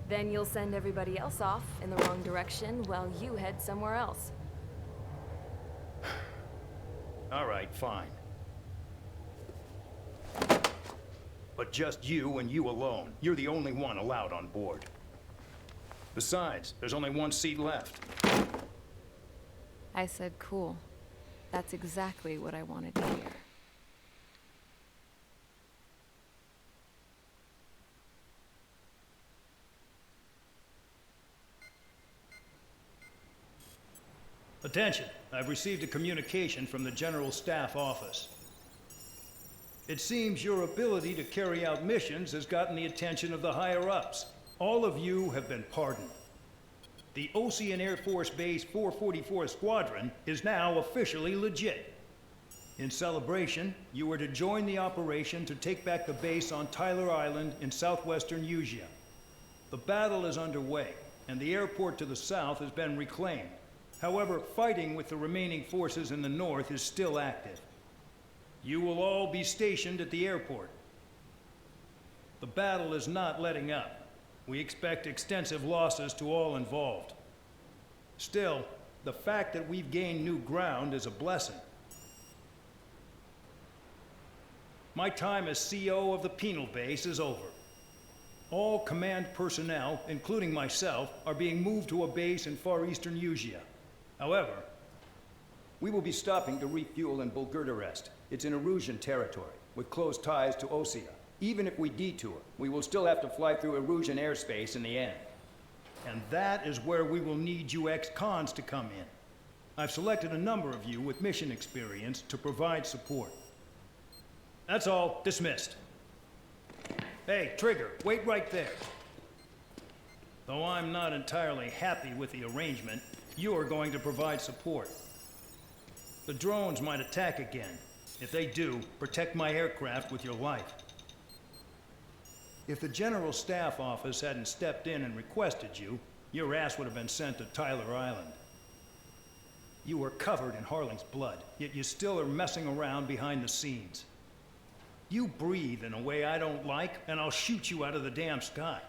Then you'll send everybody else off in the wrong direction while you head somewhere else. All right, fine. But just you and you alone. You're the only one allowed on board. Besides, there's only one seat left. I said cool. That's exactly what I wanted to hear. Attention, I've received a communication from the General Staff Office. It seems your ability to carry out missions has gotten the attention of the higher-ups. All of you have been pardoned. The Ocean Air Force Base 444 Squadron is now officially legit. In celebration, you are to join the operation to take back the base on Tyler Island in southwestern Usea. The battle is underway, and the airport to the south has been reclaimed. However, fighting with the remaining forces in the north is still active. You will all be stationed at the airport. The battle is not letting up. We expect extensive losses to all involved. Still, the fact that we've gained new ground is a blessing. My time as CO of the penal base is over. All command personnel, including myself, are being moved to a base in far eastern Usea. However, we will be stopping to refuel in Bulgurdarest. It's in Erusian territory, with close ties to Osea. Even if we detour, we will still have to fly through Erusian airspace in the end. And that is where we will need you ex-cons to come in. I've selected a number of you with mission experience to provide support. That's all. Dismissed. Hey, Trigger, wait right there. Though I'm not entirely happy with the arrangement, you are going to provide support. The drones might attack again. If they do, protect my aircraft with your life. If the General Staff Office hadn't stepped in and requested you, your ass would have been sent to Tyler Island. You were covered in Harling's blood, yet you still are messing around behind the scenes. You breathe in a way I don't like, and I'll shoot you out of the damn sky.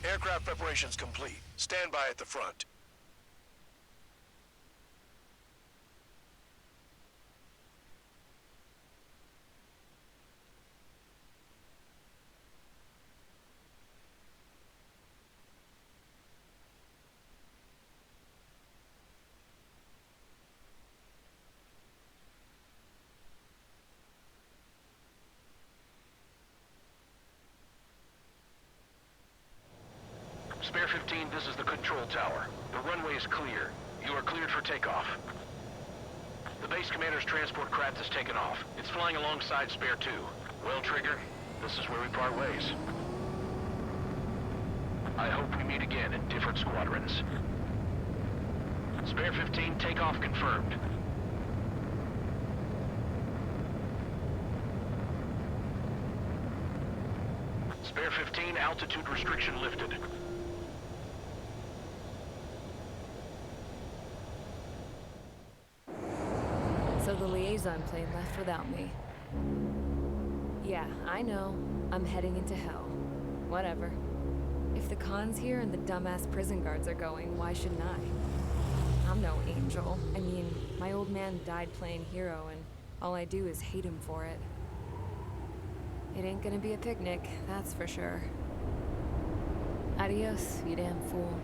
Aircraft preparations complete. Stand by at the front. Spare 15, this is the control tower. The runway is clear. You are cleared for takeoff. The base commander's transport craft has taken off. It's flying alongside Spare 2. Well, Trigger, this is where we part ways. I hope we meet again in different squadrons. Spare 15, takeoff confirmed. Spare 15, altitude restriction lifted. So the liaison plane left without me. Yeah, I know. I'm heading into hell. Whatever. If the con's here and the dumbass prison guards are going, why shouldn't I? I'm no angel. I mean, my old man died playing hero, and all I do is hate him for it. It ain't gonna be a picnic, that's for sure. Adios, you damn fool.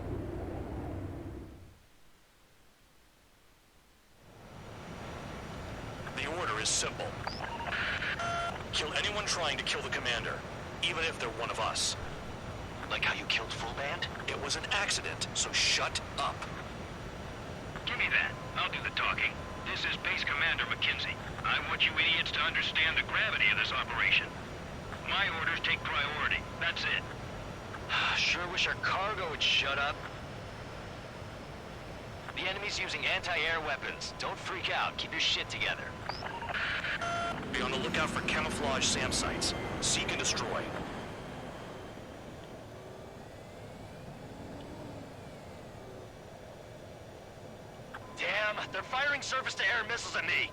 The order is simple. Kill anyone trying to kill the commander, even if they're one of us. Like how you killed Full Band? It was an accident, so shut up. Give me that. I'll do the talking. This is Base Commander McKinsey. I want you idiots to understand the gravity of this operation. My orders take priority. That's it. Sure wish our cargo would shut up. The enemy's using anti-air weapons. Don't freak out. Keep your shit together. Be on the lookout for camouflage SAM sites. Seek and destroy. Damn, they're firing surface-to-air missiles at me.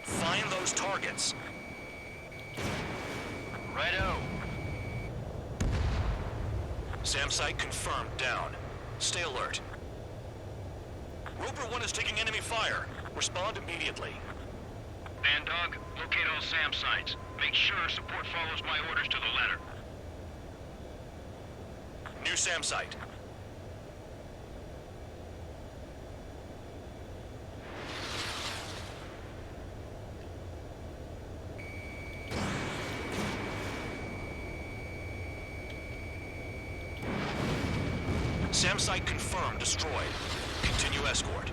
Find those targets. Righto. SAM site confirmed down. Stay alert. Roper 1 is taking enemy fire. Respond immediately. Bandog, locate all SAM sites. Make sure support follows my orders to the letter. New SAM site. SAM site confirmed destroyed. Continue escort.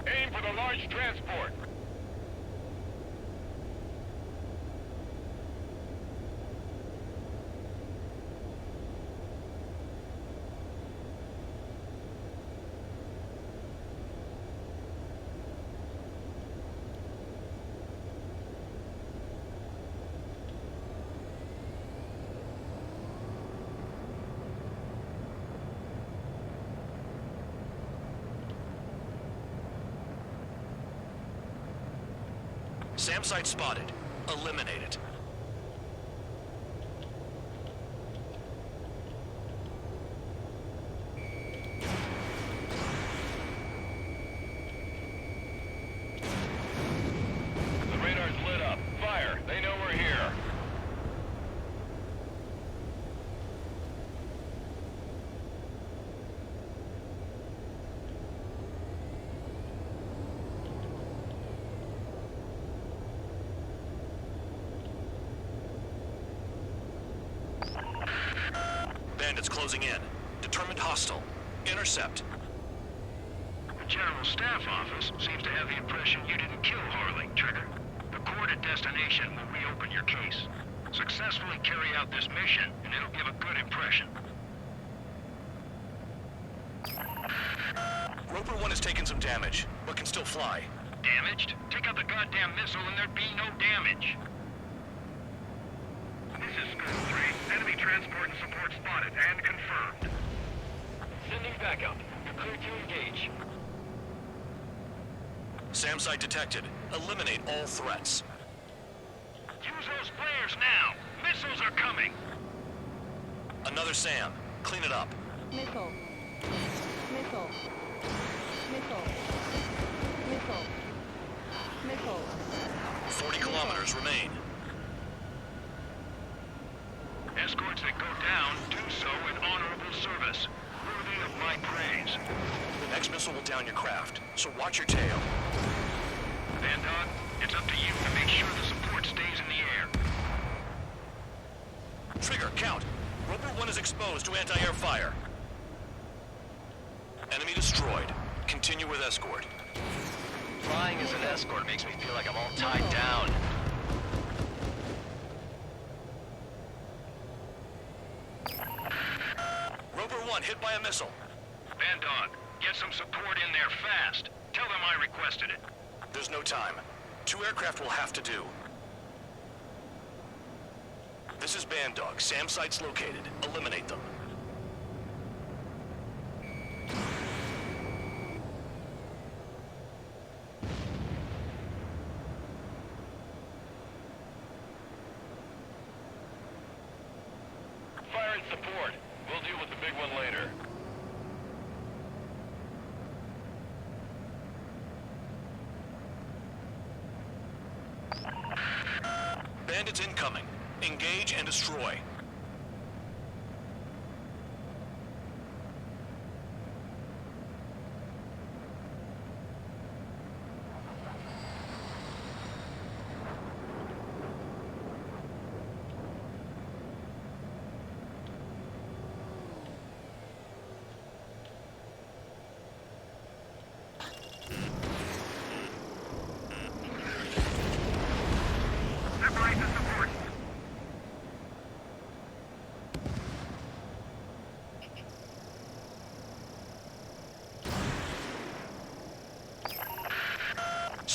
Aim for the large transport. SAM site spotted. Eliminate it. The radar's lit up. Fire. They know we're here. Bandits closing in. Determined hostile. Intercept. The General Staff Office seems to have the impression you didn't kill Harley, Trigger. The coordinate destination will reopen your case. Successfully carry out this mission, and it'll give a good impression. Roper 1 has taken some damage, but can still fly. Damaged? Take out the goddamn missile and there'd be no damage. This is Skıes 3. Enemy transport and support spotted and confirmed. Sending backup. You're clear to engage. SAM site detected. Eliminate all threats. Use those flares now. Missiles are coming. Another SAM. Clean it up. Missile. Missile. Missile. Missile. Missile. 40 kilometers remain. Escorts that go down do so with honorable service. Worthy of my praise. The next missile will down your craft, so watch your tail. Bandog, it's up to you to make sure the support stays in the air. Trigger, count. Roper 1 is exposed to anti-air fire. Enemy destroyed. Continue with escort. Flying as an escort makes me feel like I'm all tied down. Roper 1 hit by a missile. Bandog, get some support in there fast. Tell them I requested it. There's no time. 2 aircraft will have to do. This is Bandog. SAM sites located. Eliminate them. Fire and support. We'll deal with the big one later. Bandits incoming. Engage and destroy.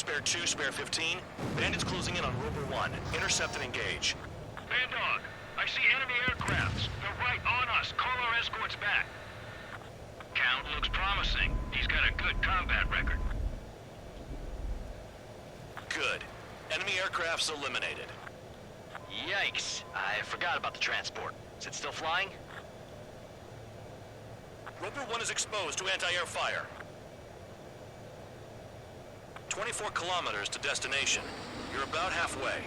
Spare 2, Spare 15. Bandits closing in on Rover 1. Intercept and engage. Bandog, I see enemy aircrafts. They're right on us. Call our escorts back. Count looks promising. He's got a good combat record. Good. Enemy aircraft's eliminated. Yikes. I forgot about the transport. Is it still flying? Rover 1 is exposed to anti-air fire. 24 kilometers to destination. You're about halfway.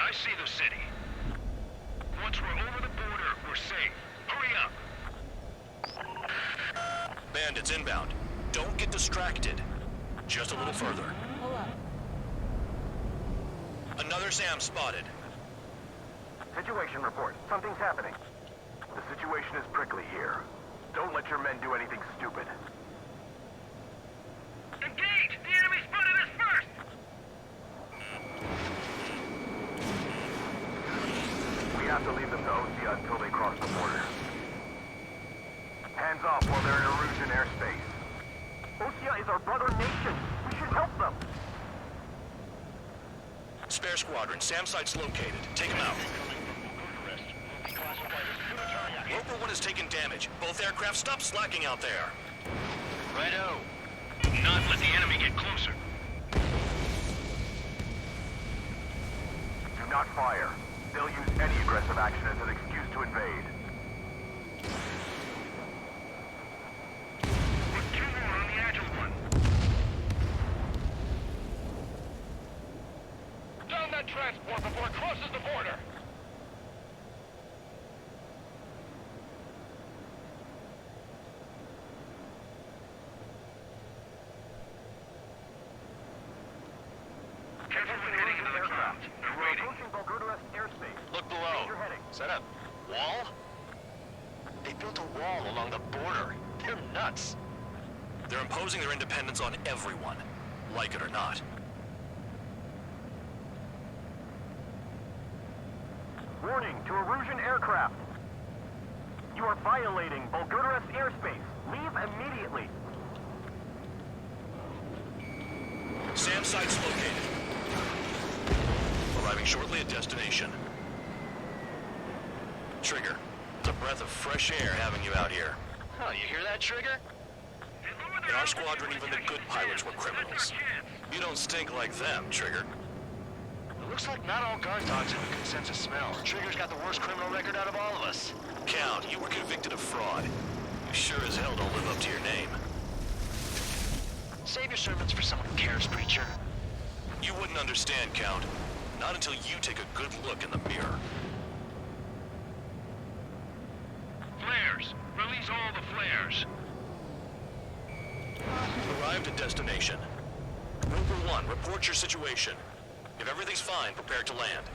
I see the city. Once we're over the border, we're safe. Hurry up. Bandits inbound. Don't get distracted. Just a little further. Pull up. Another Sam spotted. Situation report. Something's happening. The situation is prickly here. Don't let your men do anything stupid. Engage! The enemy spotted us first! We have to leave them to Osea until they cross the border. Hands off while they're in Erusian airspace. Osea is our brother nation. We should help them. Spare squadron. Sam site's located. Take him out. Rover 1 has taken damage. Both aircraft stop slacking out there. Righto. Not let the enemy get closer. Do not fire. They'll use any aggressive action as an excuse to invade. Put 2 more on the Agile one. Down that transport before it crosses the border. Careful when heading into the clouds. They're waiting. Look below. Set up. Wall? They built a wall along the border. They're nuts. They're imposing their independence on everyone, like it or not. Warning to Erusian aircraft. You are violating Bulgaria's airspace. Leave immediately. Sam site's located. Arriving shortly at destination. Trigger, it's a breath of fresh air having you out here. Oh, you hear that, Trigger? In our squadron, even the good pilots were criminals. You don't stink like them, Trigger. It looks like not all guard dogs have a consensus smell. Trigger's got the worst criminal record out of all of us. Count, you were convicted of fraud. You sure as hell don't live up to your name. Save your sermons for someone who cares, preacher. You wouldn't understand, Count. Not until you take a good look in the mirror. Flares! Release all the flares! Arrived at destination. Rover 1, report your situation. If everything's fine, prepare to land.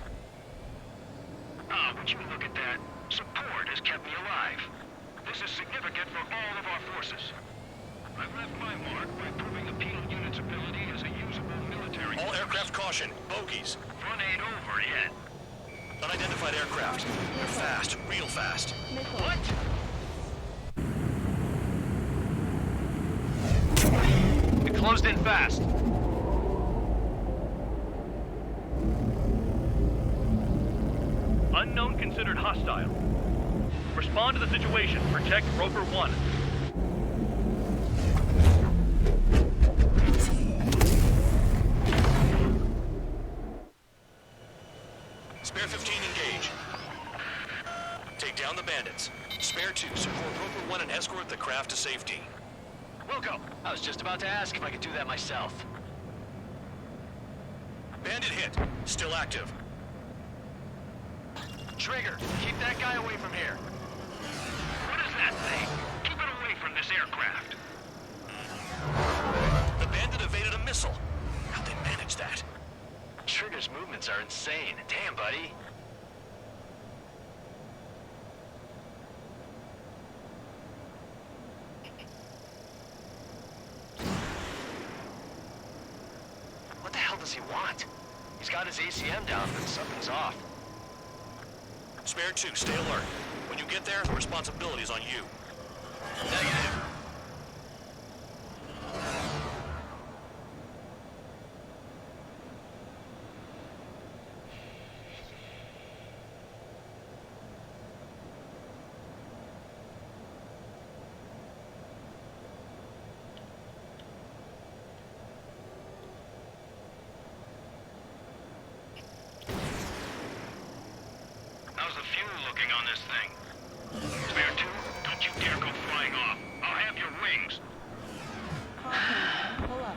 Ah, would you look at that? Support has kept me alive. This is significant for all of our forces. I've left my mark by proving a penal unit's ability as a usable military... All aircraft caution. Bogies. Front ain't over yet. Unidentified aircraft. They're fast. Real fast. What? It closed in fast. Unknown considered hostile. Respond to the situation. Protect Rover 1. Spare 15, engage. Take down the bandits. Spare 2, support Rover 1 and escort the craft to safety. We'll go. I was just about to ask if I could do that myself. Bandit hit. Still active. Trigger, keep that guy away from here. What is that thing? Keep it away from this aircraft. The bandit evaded a missile. How'd they manage that? Trigger's movements are insane. Damn, buddy. does he want? He's got his ACM down, but something's off. Spare 2, stay alert. When you get there, the responsibility is on you. Negative. How's the fuel looking on this thing? Spare 2, don't you dare go flying off. I'll have your wings. Caution. Pull up.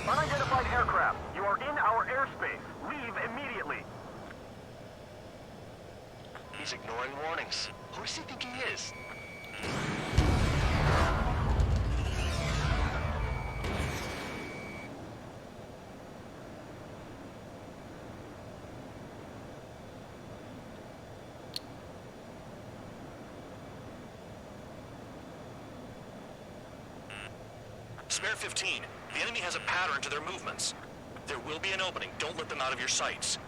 Unidentified aircraft. You are in our airspace. Leave immediately. He's ignoring warnings. Who does he think he is? Spare 15, the enemy has a pattern to their movements. There will be an opening. Don't let them out of your sights.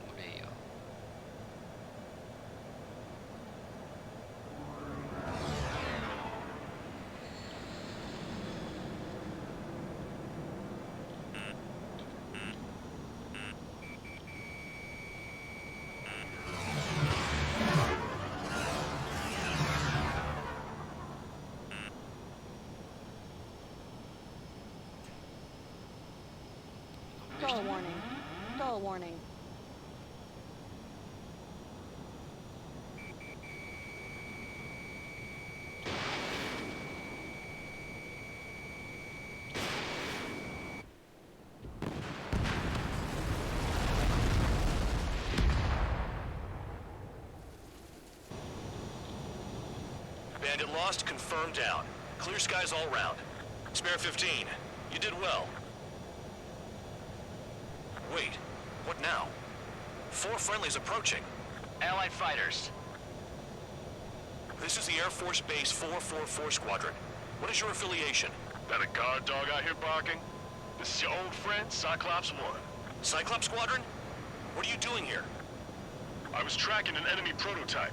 Bu ne ya? Stall warning. Stall warning. Bandit lost, confirmed down. Clear skies all round. Spare 15, you did well. Wait, what now? 4 friendlies approaching. Allied fighters. This is the Air Force Base 444 Squadron. What is your affiliation? That a guard dog out here barking? This is your old friend, Cyclops 1. Cyclops Squadron? What are you doing here? I was tracking an enemy prototype.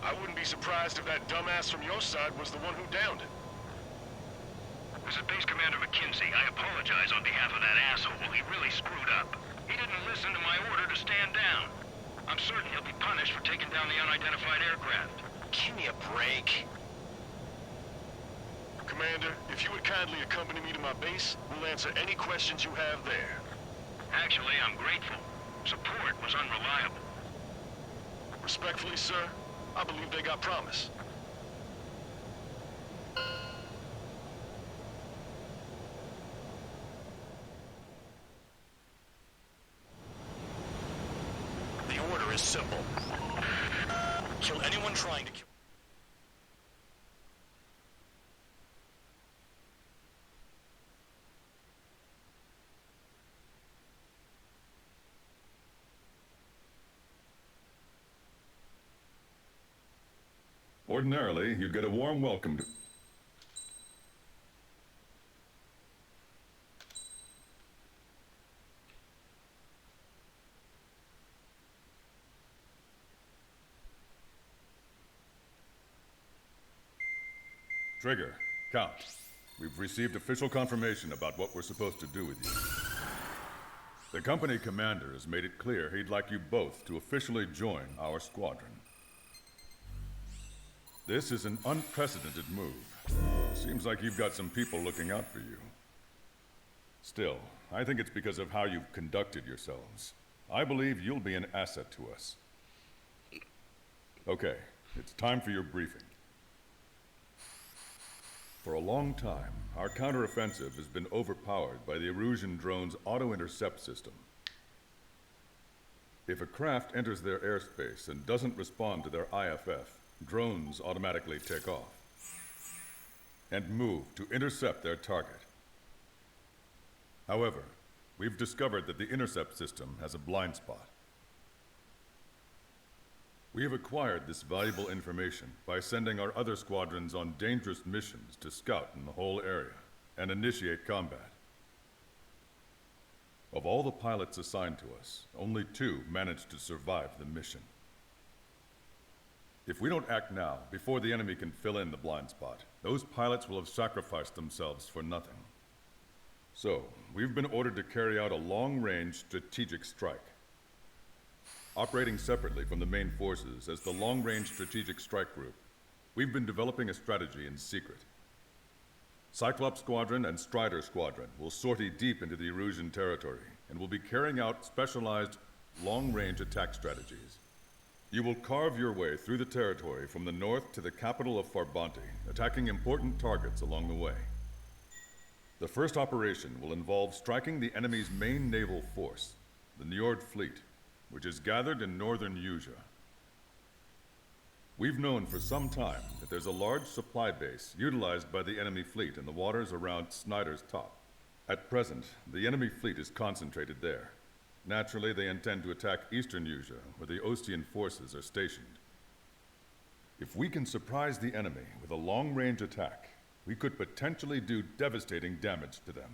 I wouldn't be surprised if that dumbass from your side was the one who downed it. This is Base Commander McKinsey. I apologize on behalf of that asshole. He really screwed up. He didn't listen to my order to stand down. I'm certain he'll be punished for taking down the unidentified aircraft. Give me a break. Commander, if you would kindly accompany me to my base, we'll answer any questions you have there. Actually, I'm grateful. Support was unreliable. Respectfully, sir, I believe they got promise. The order is simple. Kill anyone trying to kill... Ordinarily, you'd get a warm welcome to... Trigger, Count. We've received official confirmation about what we're supposed to do with you. The company commander has made it clear he'd like you both to officially join our squadron. This is an unprecedented move. Seems like you've got some people looking out for you. Still, I think it's because of how you've conducted yourselves. I believe you'll be an asset to us. Okay, it's time for your briefing. For a long time, our counteroffensive has been overpowered by the Erusian drone's auto-intercept system. If a craft enters their airspace and doesn't respond to their IFF, drones automatically take off and move to intercept their target. However, we've discovered that the intercept system has a blind spot. We have acquired this valuable information by sending our other squadrons on dangerous missions to scout in the whole area and initiate combat. Of all the pilots assigned to us, only 2 managed to survive the mission. If we don't act now, before the enemy can fill in the blind spot, those pilots will have sacrificed themselves for nothing. So, we've been ordered to carry out a long-range strategic strike. Operating separately from the main forces as the Long-Range Strategic Strike Group, we've been developing a strategy in secret. Cyclops Squadron and Strider Squadron will sortie deep into the Erusian territory and will be carrying out specialized long-range attack strategies. You will carve your way through the territory from the north to the capital of Farbanti, attacking important targets along the way. The first operation will involve striking the enemy's main naval force, the Njord Fleet, which is gathered in northern Usea. We've known for some time that there's a large supply base utilized by the enemy fleet in the waters around Snyder's Top. At present, the enemy fleet is concentrated there. Naturally, they intend to attack eastern Usea, where the Ostian forces are stationed. If we can surprise the enemy with a long-range attack, we could potentially do devastating damage to them.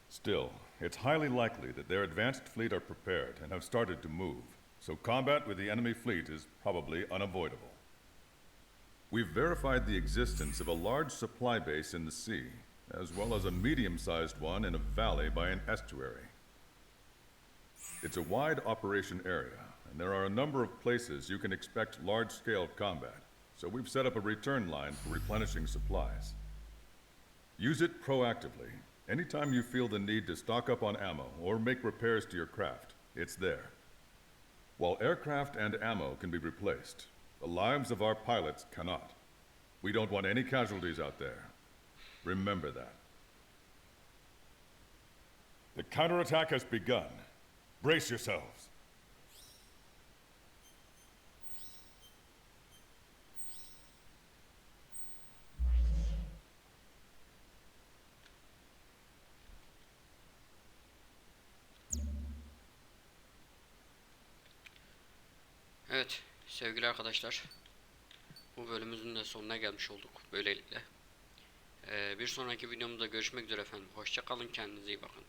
Still, it's highly likely that their advanced fleet are prepared and have started to move, so combat with the enemy fleet is probably unavoidable. We've verified the existence of a large supply base in the sea, as well as a medium-sized one in a valley by an estuary. It's a wide operation area, and there are a number of places you can expect large-scale combat, so we've set up a return line for replenishing supplies. Use it proactively. Anytime you feel the need to stock up on ammo or make repairs to your craft, it's there. While aircraft and ammo can be replaced, the lives of our pilots cannot. We don't want any casualties out there. Remember that. The counterattack has begun. Brace yourselves. Evet sevgili arkadaşlar, bu bölümümüzün de sonuna gelmiş olduk böylelikle. Bir sonraki videomuzda görüşmek üzere efendim. Hoşça kalın, kendinize iyi bakın.